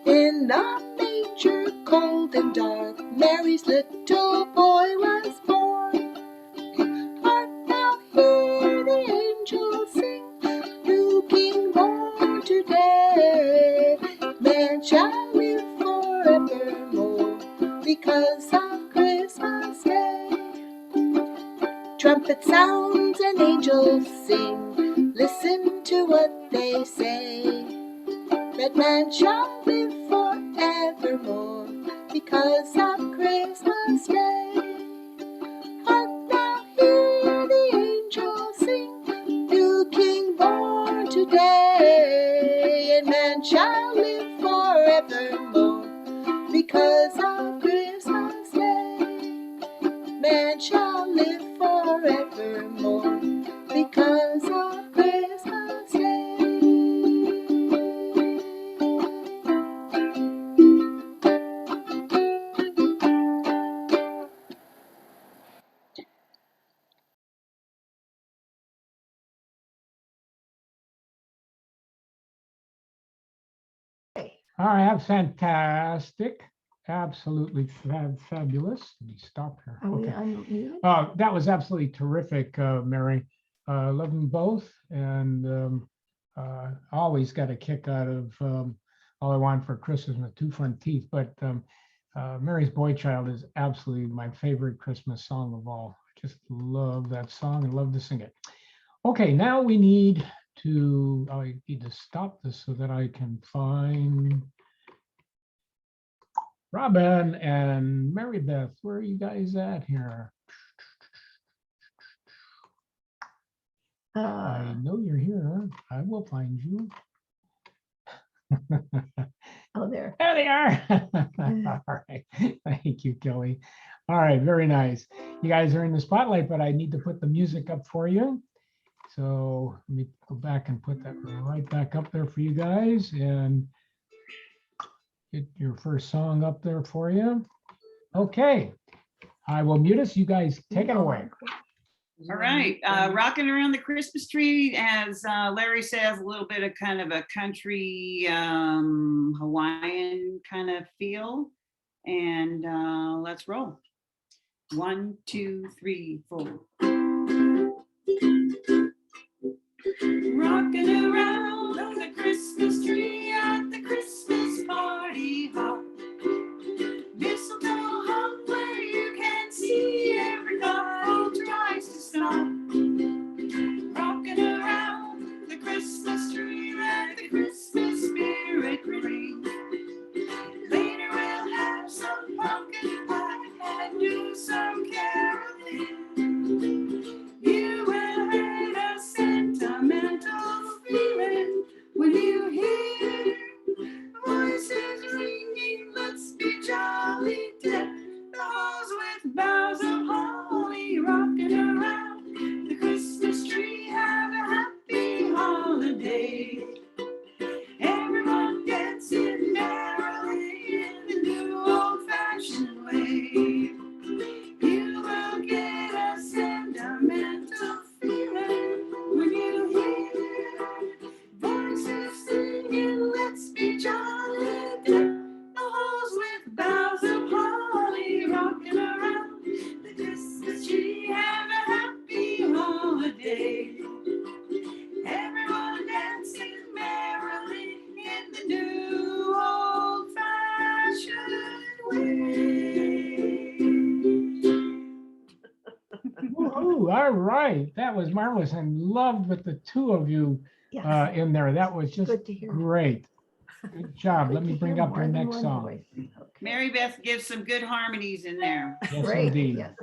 In a manger cold and dark, Mary's little boy was born. Hark now, hear the angels sing, new King born today. Man shall live forevermore because of Christmas Day. Trumpet sounds and angels sing, listen to what they say. That man shall live forevermore because of Christmas Day. Hark now, hear the angels sing, new King born today. And man shall live forevermore because of Christmas Day. Man shall live forevermore because of Christmas Day. All right, fantastic. Absolutely fabulous. Let me stop here. Are we Okay. unmuted? That was absolutely terrific, Mary. Love them both, and always got a kick out of All I Want for Christmas and the Two Front Teeth. But Mary's Boy Child is absolutely my favorite Christmas song of all. I just love that song and love to sing it. Okay, now we need to, I need to stop this so that I can find Robin and MaryBeth, where are you guys at here? I know you're here. I will find you. Oh, there. There they are. All right. Thank you, Kelly. All right, very nice. You guys are in the spotlight, but I need to put the music up for you. So let me go back and put that right back up there for you guys and get your first song up there for you. Okay, I will mute us. You guys take it away. All right, rocking around the Christmas tree, as Larry says, a little bit of kind of a country Hawaiian kind of feel. And let's roll. 1, 2, 3, 4. Rocking around on the Christmas tree at the Christmas party hop. Mistletoe hung where you can see every couple tries to stop. Rocking around the Christmas tree, let the Christmas spirit ring. Later we'll have some pumpkin pie and do some caroling. You will hate a sentimental feeling when you hear voices ringing. Let's be jolly, deck the halls with boughs of holly. Rocking around the Christmas tree, have a happy holiday. Everyone dancing merrily in the new old-fashioned way. You will get a sentimental feeling when you hear voices singing. Let's be jolly, deck the halls with boughs of holly. Rocking around the Christmas tree, have a happy holiday. Everyone dancing merrily in the new old-fashioned way. Woohoo, all right, that was marvelous and loved with the two of you Yes. in there. That was just Good to hear. great. Good job. Good Let me to bring hear up more your than next one song. voice. MaryBeth gives some good harmonies in there. Yes, Great, indeed. yes.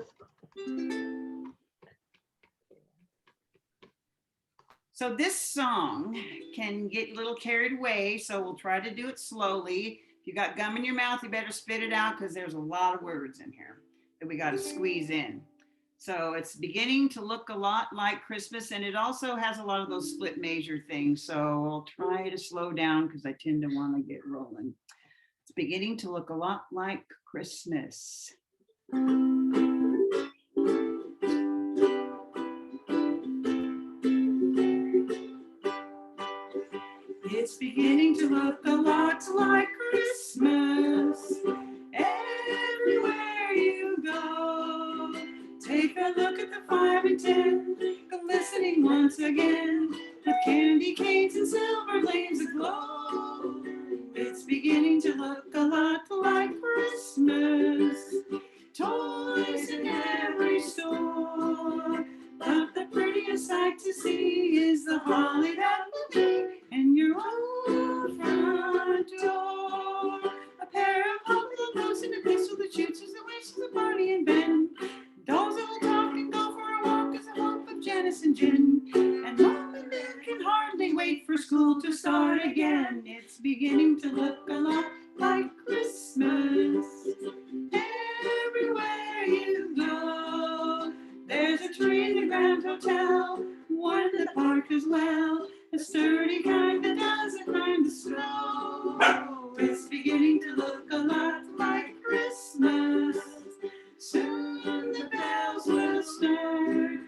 So this song can get a little carried away, so we'll try to do it slowly. If you got gum in your mouth, you better spit it out because there's a lot of words in here that we got to squeeze in. So it's beginning to look a lot like Christmas, and it also has a lot of those split measure things. So I'll try to slow down because I tend to want to get rolling. It's beginning to look a lot like Christmas. It's beginning to look a lot like Christmas everywhere you go. Take a look at the 5 and 10, glistening once again, with candy canes and silver lanes aglow. It's beginning to look a lot like Christmas. Toys in every store, but the prettiest sight to see is the holly that will be in your own front door. A pair of humble boots and a pistol that shoots as the wishes of Barney and Ben. Dolls that will talk and go for a walk as a hope of Janice and Jen. And Mom and Dad can hardly wait for school to start again. It's beginning to look a lot like Christmas everywhere you go. There's a tree in the Grand Hotel, one in the park as well, a sturdy kind that doesn't mind the snow. It's beginning to look a lot like Christmas. Soon the bells will stir.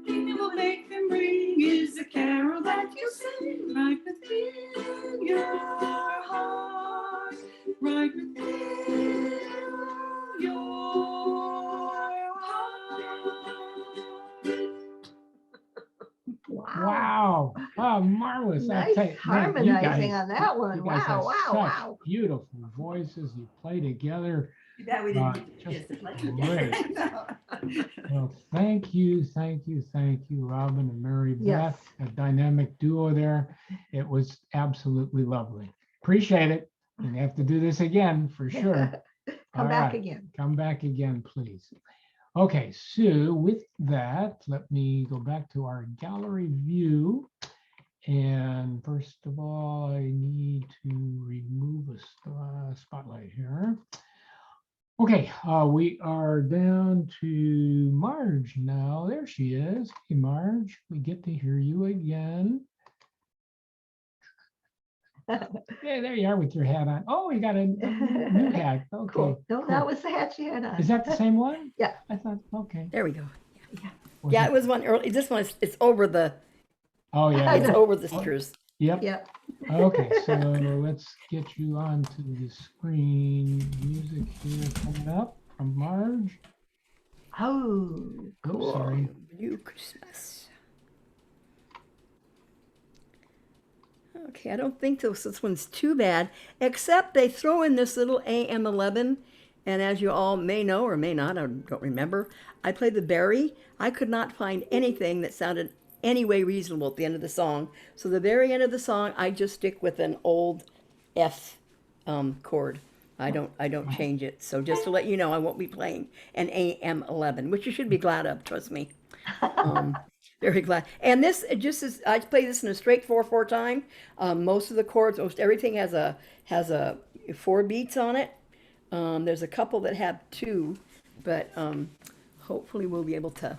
Thing that will make them ring is a carol that you sing right within your heart, right within your heart. Wow. Oh, marvelous. I'll Nice tell you, man, you harmonizing guys- on that one. you guys have Wow, wow, such wow. Beautiful voices. You play together. That we Uh, didn't just get it. great. Well, thank you, Robin and MaryBeth, Yes. a dynamic duo there. It was absolutely lovely. Appreciate it. We have to do this again for sure. Come All back right, again. Come back again, please. Okay, so with that, let me go back to our gallery view. And first of all, I need to remove a spotlight here. Okay, we are down to Marge now. There she is. Hey, Marge, we get to hear you again. Yeah, there you are with your hat on. Oh, you got a new hat. Okay. Cool. No, cool. that was the hat she had on. Is that the same one? Yeah. I thought, okay. There we go. Was Yeah, it was one early. This one, it's over the, Oh, yeah. it's over the speakers. Yep. Yep. Okay, so let's get you onto the screen. Music here coming up from Marge. Oh, cool. Oops, sorry. Blue Christmas. Okay, I don't think this one's too bad, except they throw in this little AM11. And as you all may know or may not, I don't remember, I played the Barry. I could not find anything that sounded any way reasonable at the end of the song. So the very end of the song, I just stick with an old F chord. I don't change it. So just to let you know, I won't be playing an AM11, which you should be glad of, trust me. Very glad. And this just is, I play this in a straight 4/4 time. Most of the chords, most everything has a 4 beats on it. There's a couple that have 2, but hopefully we'll be able to.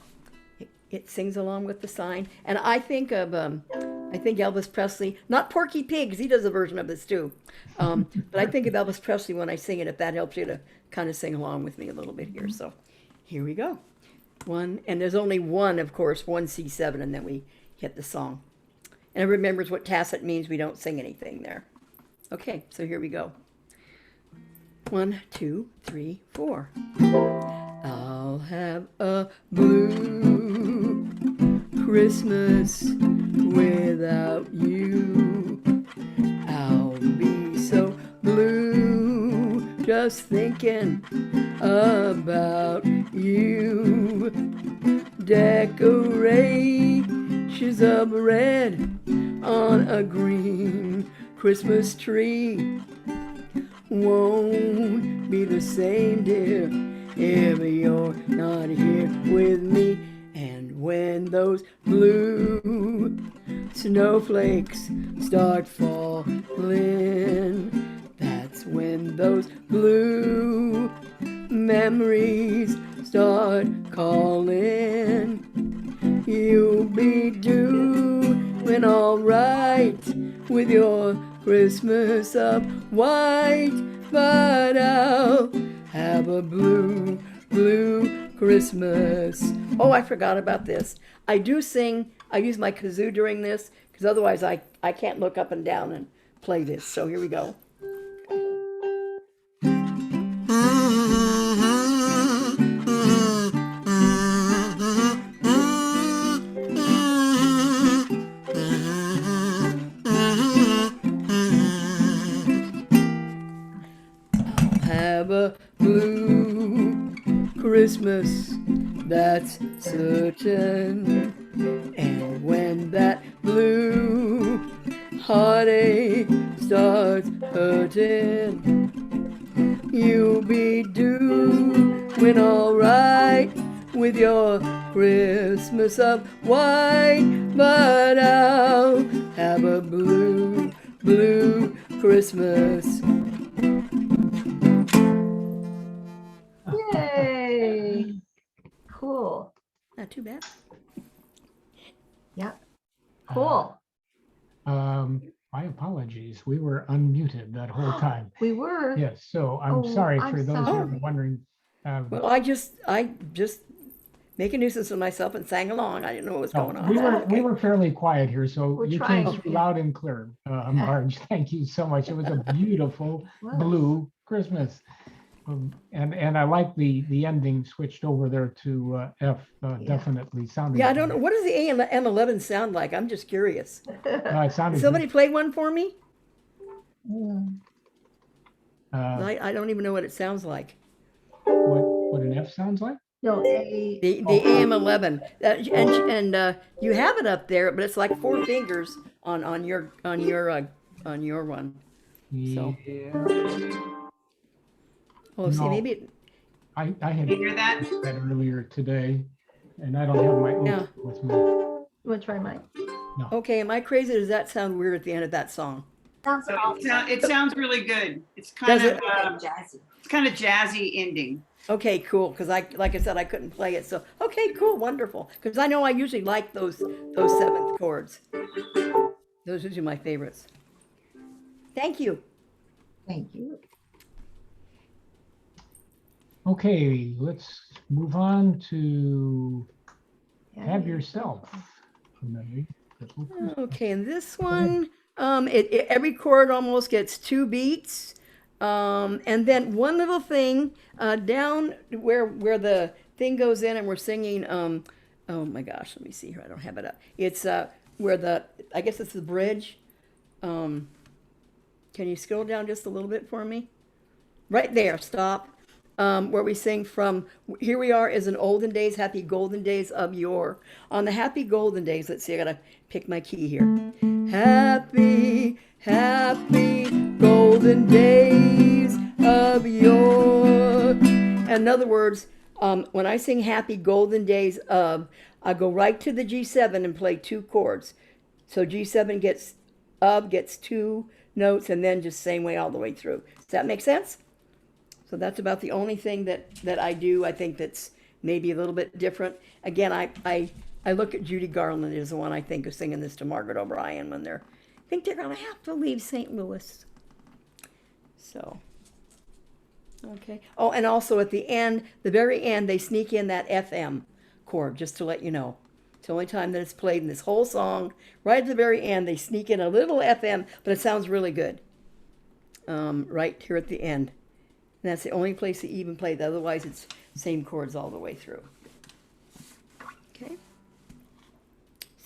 It sings along with the sign. And I think of Elvis Presley, not Porky Pig, 'cause he does a version of this too. But I think of Elvis Presley when I sing it, if that helps you to kind of sing along with me a little bit here. So here we go. One, and there's only one, of course, one C7, and then we hit the song. And it remembers what tacit means. We don't sing anything there. Okay, so here we go. 1, 2, 3, 4. I'll have a blue Christmas without you. I'll be so blue just thinking about you. Decorations of red on a green Christmas tree won't be the same, dear, if you're not here with me. And when those blue snowflakes start falling, that's when those blue memories start calling. You'll be doing all right with your Christmas of white, but I'll have a blue, blue Christmas. Oh, I forgot about this. I do sing, I use my kazoo during this, because otherwise I can't look up and down and play this. So here we go. Have a blue Christmas, that's certain. And when that blue heartache starts hurting, you'll be doing all right with your Christmas of white, but I'll have a blue, blue Christmas. Yay! Cool. Not too bad. Yeah. Cool. My apologies. We were unmuted that whole time. We were. Yes, so I'm Oh, sorry I'm for those who are sorry. wondering. Well, I just make a nuisance of myself and sang along. I didn't know what was going on. We were fairly quiet here, so We're you trying came to through be. loud and clear, Marge. Thank you so much. It was a beautiful Was. blue Christmas. And I like the ending switched over there to F. Definitely sounded. Yeah, I don't know. What does the AM11 sound like? I'm just curious. It sounded. Somebody play one for me? Uh, I don't even know what it sounds like. what an F sounds like? No, The AM11. And you have it up there, but it's like 4 fingers on your one. Yeah. Oh, see, No, maybe, I had You hear that? that earlier today, and I don't have my Yeah. own with me. We'll try mine. okay, am I crazy? Or does that sound weird at the end of that song? Sounds awesome. It sounds really good. It's kind Does of it? Jazzy. it's kind of jazzy ending. Okay, cool. Because like I said, I couldn't play it. So, okay, cool, wonderful. Because I know I usually like those seventh chords. Those are usually my favorites. Thank you. Thank you. Okay, let's move on to Have Yourself. Mary. Okay, and this one, every chord almost gets 2 beats. And then one little thing down where the thing goes in and we're singing, oh my gosh, let me see here, I don't have it up. It's where I guess it's the bridge. Can you scroll down just a little bit for me? Right there, stop. Where we sing from, here we are is an olden days, happy golden days of yore. On the happy golden days, let's see, I gotta pick my key here. Happy, happy golden days of yore. In other words, when I sing happy golden days of, I go right to the G7 and play 2 chords. So G7 gets 2 notes and then just same way all the way through. Does that make sense? So that's about the only thing that I do. I think that's maybe a little bit different. Again, I look at Judy Garland as the one I think of singing this to Margaret O'Brien when I think they're going to have to leave St. Louis. So, okay. Oh, and also at the end, the very end, they sneak in that FM chord, just to let you know. It's the only time that it's played in this whole song. Right at the very end, they sneak in a little FM, but it sounds really good. Right here at the end. And that's the only place they even play. Otherwise, it's same chords all the way through. Okay.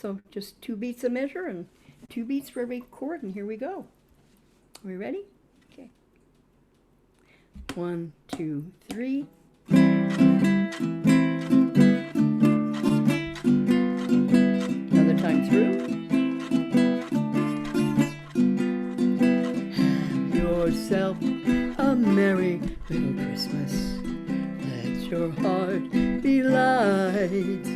So just 2 beats a measure and 2 beats for every chord, and here we go. Are we ready? Okay. 1, 2, 3. Another time through. Have yourself a merry little Christmas. Let your heart be light.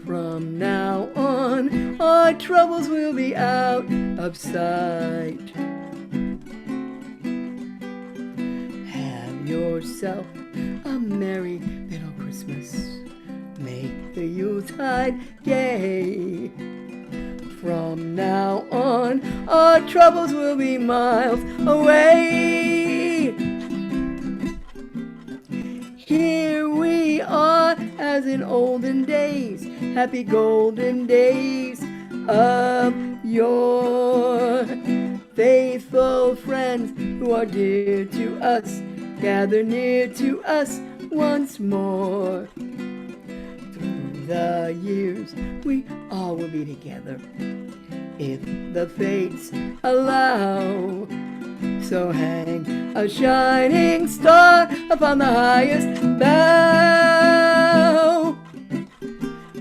From now on, our troubles will be out of sight. Have yourself a merry little Christmas. Make the Yuletide gay. From now on, our troubles will be miles away. Here we are as in olden days, happy golden days of yore. Faithful friends who are dear to us, gather near to us once more. Through the years, we all will be together, if the fates allow. So hang a shining star upon the highest bough,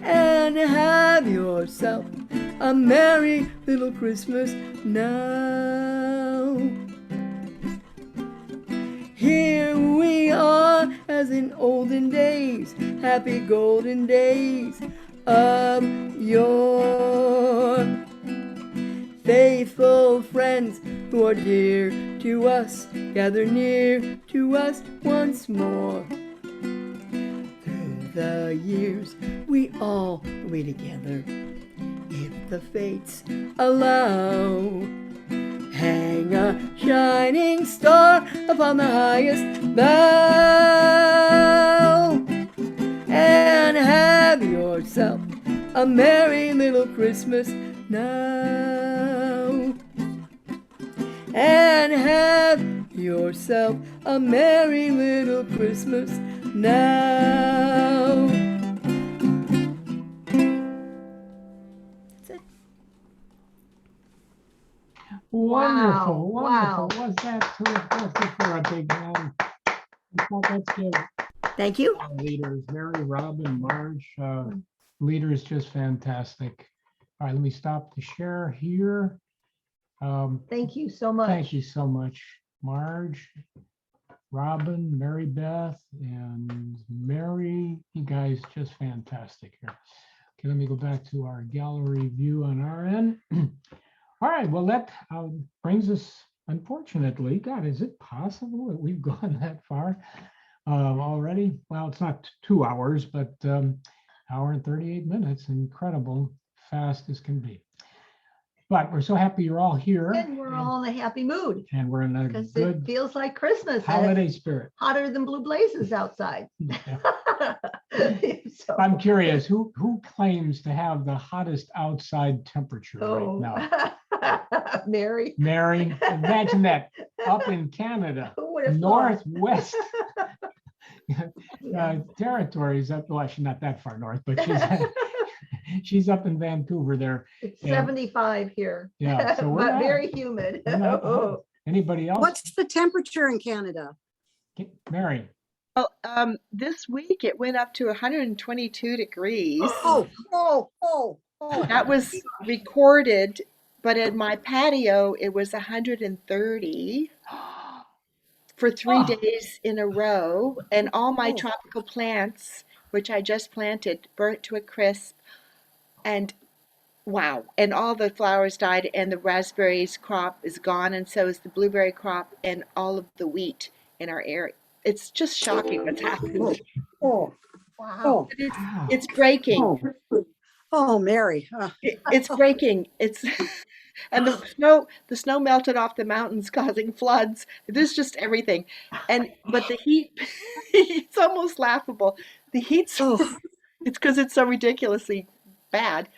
and have yourself a merry little Christmas now. Here we are as in olden days, happy golden days of yore. Faithful friends who are dear to us, gather near to us once more. Through the years, we all will be together, if the fates allow. Hang a shining star upon the highest bough, and have yourself a merry little Christmas now. And have yourself a merry little Christmas now. That's it. Wonderful, Wow. wonderful. Was that terrific for a big man? That's good. Thank you. Our leaders, Mary, Robin, Marge, leaders just fantastic. All right, let me stop the share here. Thank you so much. Thank you so much, Marge, Robin, MaryBeth, and Mary. You guys just fantastic here. Okay, let me go back to our gallery view on our end. All right, well, that brings us, unfortunately, God, is it possible that we've gone that far already? Well, it's not 2 hours, but hour and 38 minutes. Incredible, fast as can be. But we're so happy you're all here. And we're all in a happy mood. And we're in a Because good it feels like Christmas. holiday spirit. Hotter than blue blazes outside. So, I'm curious, who claims to have the hottest outside temperature right now? Mary. Mary, imagine that up in Canada, Who would have thought? northwest territories. Well, she's not that far north, but she's up in Vancouver there. It's And- 75 here. Yeah, so we're but not- very humid. we're not hot. Anybody else? What's the temperature in Canada? Mary. Well, this week it went up to 122 degrees. Oh. That was recorded, but at my patio it was 130 for 3 days in a row, and all my tropical plants, which I just planted, burnt to a crisp, and wow, and all the flowers died, and the raspberries crop is gone, and so is the blueberry crop and all of the wheat in our area. It's just shocking what's happened. Oh. Wow. It's breaking. Oh, Mary. It's breaking. It's and the snow melted off the mountains, causing floods. There's just everything, but the heat, it's almost laughable. The heat's it's because it's so ridiculously bad.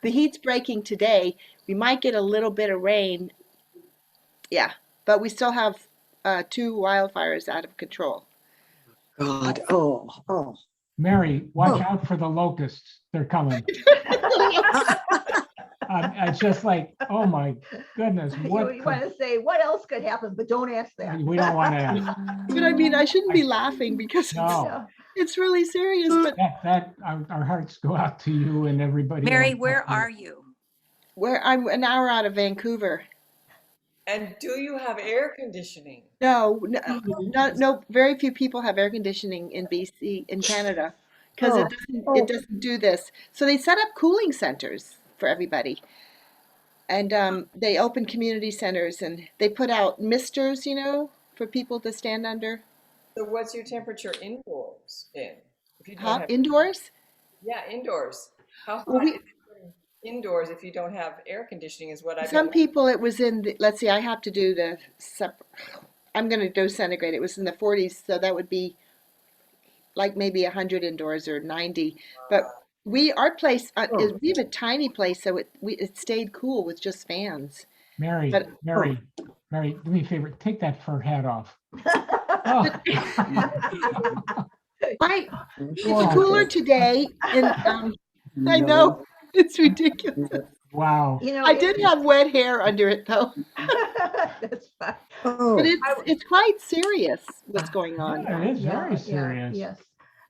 The heat's breaking today. We might get a little bit of rain. Yeah, but we still have 2 wildfires out of control. God. Oh. Mary, watch out for the locusts. They're coming. It's just like, oh my goodness. You want to say what else could happen, but don't ask that. We don't want to ask. But I mean, I shouldn't be laughing because it's really serious. But our hearts go out to you and everybody. Mary, else. where are you? Where I'm an hour out of Vancouver. And do you have air conditioning? No, very few people have air conditioning in BC, in Canada, because it doesn't do this. So they set up cooling centers for everybody. And they open community centers and they put out misters, for people to stand under. So what's your temperature indoors then? If you don't Huh? have, Indoors? Yeah, indoors. How hot Well, is it indoors if you don't have air conditioning is what I've Some been people, it was in the, let's see, I have to do I'm going to do centigrade. It was in the 40s, so that would be like maybe 100 indoors or 90. But our place, we have a tiny place, so it stayed cool with just fans. Mary, do me a favor, take that fur hat off. It's cooler today, and I know it's ridiculous. Wow. I did have wet hair under it though. That's fine. But it's quite serious what's going on. Yeah, it is very serious. Yes.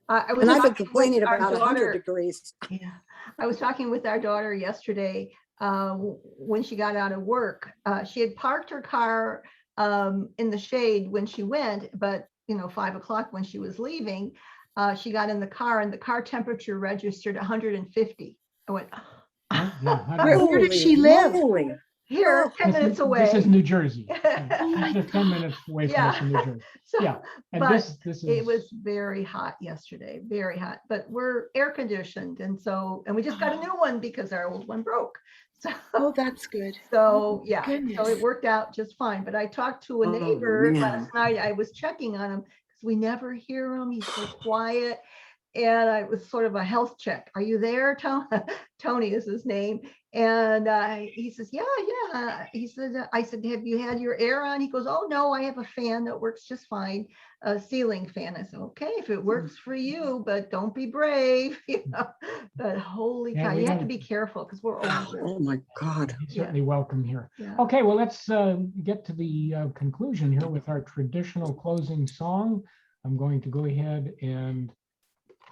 I've been complaining about 100 degrees. Yeah. I was talking with our daughter yesterday when she got out of work. She had parked her car in the shade when she went, but 5 o'clock when she was leaving, she got in the car and the car temperature registered 150. I went, where does she live? Here, 10 minutes away. This is New Jersey. She's just 10 minutes away from us in New Jersey. So, and but this is. It was very hot yesterday, very hot. But we're air conditioned, and we just got a new one because our old one broke. So, that's good. So Goodness. so it worked out just fine. But I talked to a neighbor last night. I was checking on him because we never hear him. He's so quiet. And it was sort of a health check. Are you there, Tony? Tony is his name. And he says, yeah. He said, I said, have you had your air on? He goes, oh, no, I have a fan that works just fine, a ceiling fan. I said, okay, if it works for you, but don't be brave. But holy cow, you have to be careful because we're older. Oh, my God. You're certainly welcome here. Yeah. Okay, well, let's get to the conclusion here with our traditional closing song. I'm going to go ahead and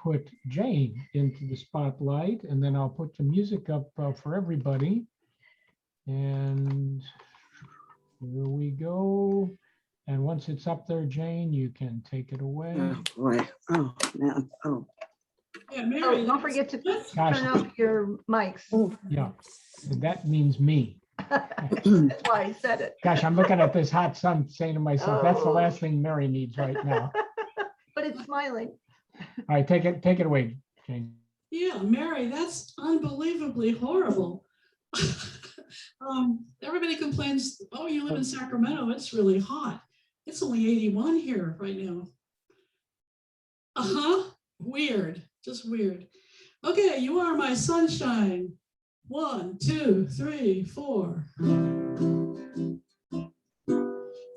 put Jane into the spotlight, and then I'll put the music up for everybody. And Here we go. And once it's up there, Jane, you can take it away. Oh, boy. Oh, man. Oh. Yeah, Mary. Oh, don't forget to turn off your mics. Yeah, that means me. That's why I said it. Gosh, I'm looking at this hot sun saying to myself, that's the Oh. last thing Mary needs right now. But it's smiling. All right, take it away, Jane. Yeah, Mary, that's unbelievably horrible. Everybody complains, oh, you live in Sacramento, it's really hot. It's only 81 here right now. Weird, just weird. Okay, you are my sunshine. 1, 2, 3, 4.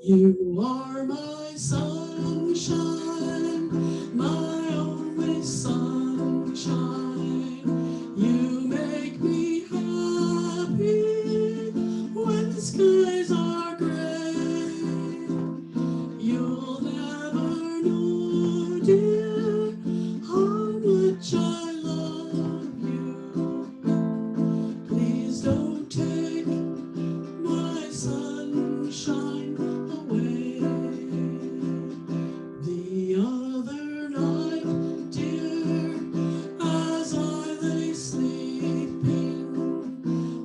You are my sunshine, my only sunshine. You make me happy when the skies are gray. You'll never know, dear, how much I love you. Please don't take my sunshine away. The other night, dear, as I lay sleeping,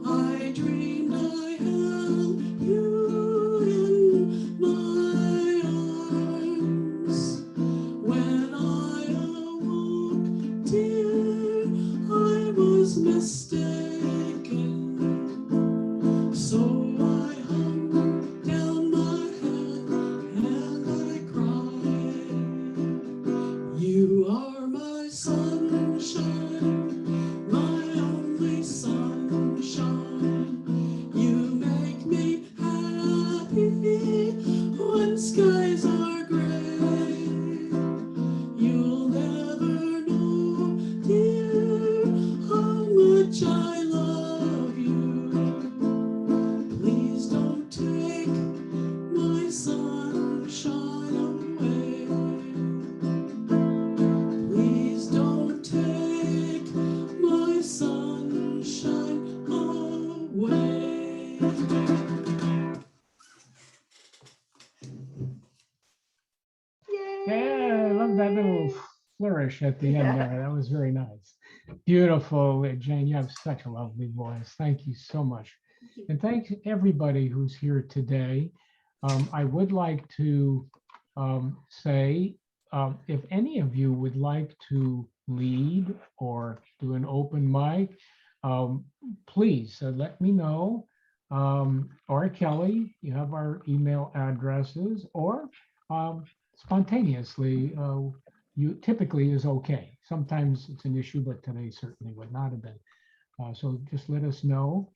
I dreamed I held you in my arms. When I awoke, dear, I was mistaken. So I hung down my head and I cried. You are my sunshine, my only sunshine. You make me happy when skies are gray. You'll never know, dear, how much I love you. Please don't take my sunshine away. Please don't take my sunshine away. Yeah, I love that little flourish at the end there. That was very nice. Beautiful, Jane. You have such a lovely voice. Thank you so much. And thanks everybody who's here today. I would like to say, if any of you would like to lead or do an open mic, please let me know. Or Kelly, you have our email addresses, or spontaneously, you typically is okay. Sometimes it's an issue, but today certainly would not have been. So just let us know.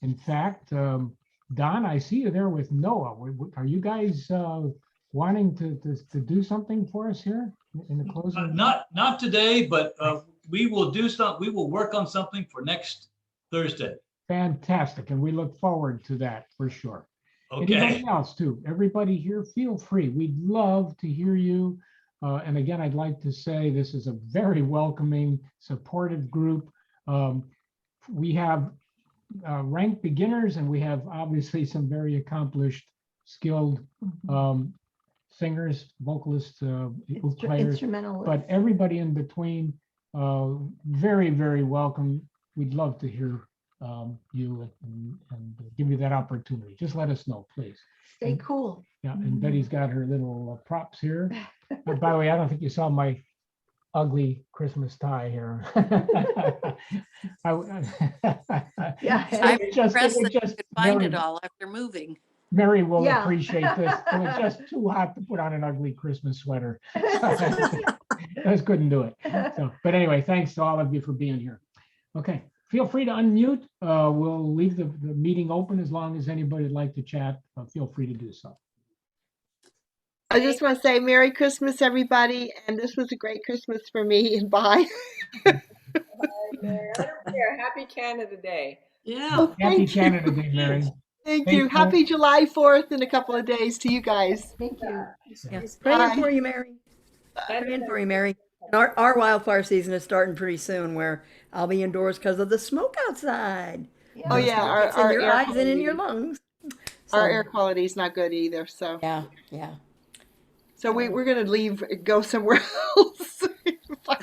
In fact, Don, I see you there with Noah. Are you guys wanting to do something for us here in the closing? Not today, but we will do something. We will work on something for next Thursday. Fantastic, and we look forward to that for sure. Okay. Anybody else too? Everybody here, feel free. We'd love to hear you. And again, I'd like to say this is a very welcoming, supportive group. We have ranked beginners, and we have obviously some very accomplished, skilled singers, vocalists, players, Instrumentalists. but everybody in between, very, very welcome. We'd love to hear you and give you that opportunity. Just let us know, please. Stay cool. Yeah, and Betty's got her little props here. By the way, I don't think you saw my ugly Christmas tie here. Yeah, I'm It just- impressed it that you just could find very- it all after moving. Mary will Yeah. appreciate this. It was just too hot to put on an ugly Christmas sweater. I just couldn't do it. So, but anyway, thanks to all of you for being here. Okay, feel free to unmute. We'll leave the meeting open as long as anybody would like to chat. Feel free to do so. I just want to say Merry Christmas, everybody, and this was a great Christmas for me, and bye. I don't care. Happy Canada Day. Yeah. Oh, Happy thank you. Canada Day, Mary. Thank you. Happy July 4th in a couple of days to you guys. Thank you. Yes, Bye. praying for you, Mary. Praying for you, Mary. And our wildfire season is starting pretty soon, where I'll be indoors because of the smoke outside. Oh, yeah, Smoke gets in your eyes and in your lungs. Our So- air quality is not good either, so. Yeah, yeah. So we're gonna leave, go somewhere else. Bye.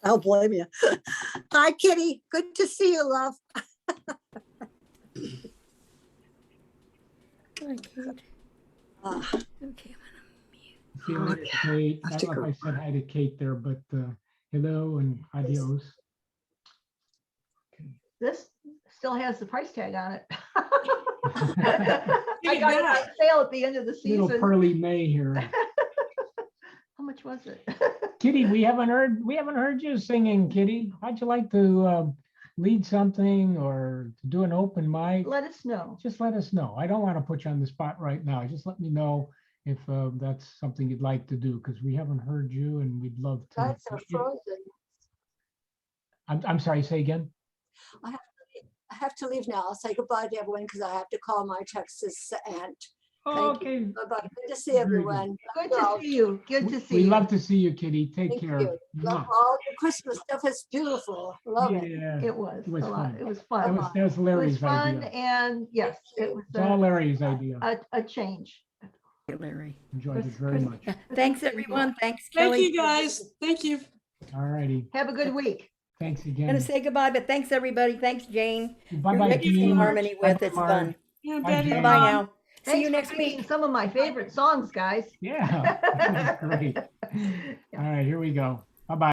I'll blame you. Hi, Kitty. Good to see you, love. Hi, Kate. Okay. See you later, Kate. I don't know if I said hi to Kate there, but hello and adios. This still has the price tag on it. I got it on sale at the end of the Little season. Pearly May here. How much was it? Kitty, we haven't heard you singing, Kitty. How'd you like to lead something or to do an open mic? Let us know. Just let us know. I don't want to put you on the spot right now. Just let me know if that's something you'd like to do, because we haven't heard you and we'd love to. Lights are frozen. I'm sorry, say again. I have to leave now. I'll say goodbye to everyone because I have to call my Texas aunt. Okay. Bye-bye. Good to see everyone. Good to see you. Good to see We you. love to see you, Kitty. Take Thank care. you. Love all your Christmas stuff. It's beautiful. Love it. Yeah, It was it was a lot. fun. It was fun. That was It was Larry's fun, idea. and yes, it was It's all Larry's idea. a change. Larry. Enjoyed it very much. Thanks, everyone. Thanks, Thank Kelly. you, guys. Thank you. All righty. Have a good week. Thanks I'm again. gonna say goodbye, but thanks, everybody. Thanks, Jane. Bye-bye, You're mixing Jane. harmony with. Bye-bye, It's Marge. fun. Yeah, Bye, Betty. Jane. Bye now. See Thanks you for next picking week. some of my favorite songs, guys. Yeah, that's great. All right, here we go. Bye-bye.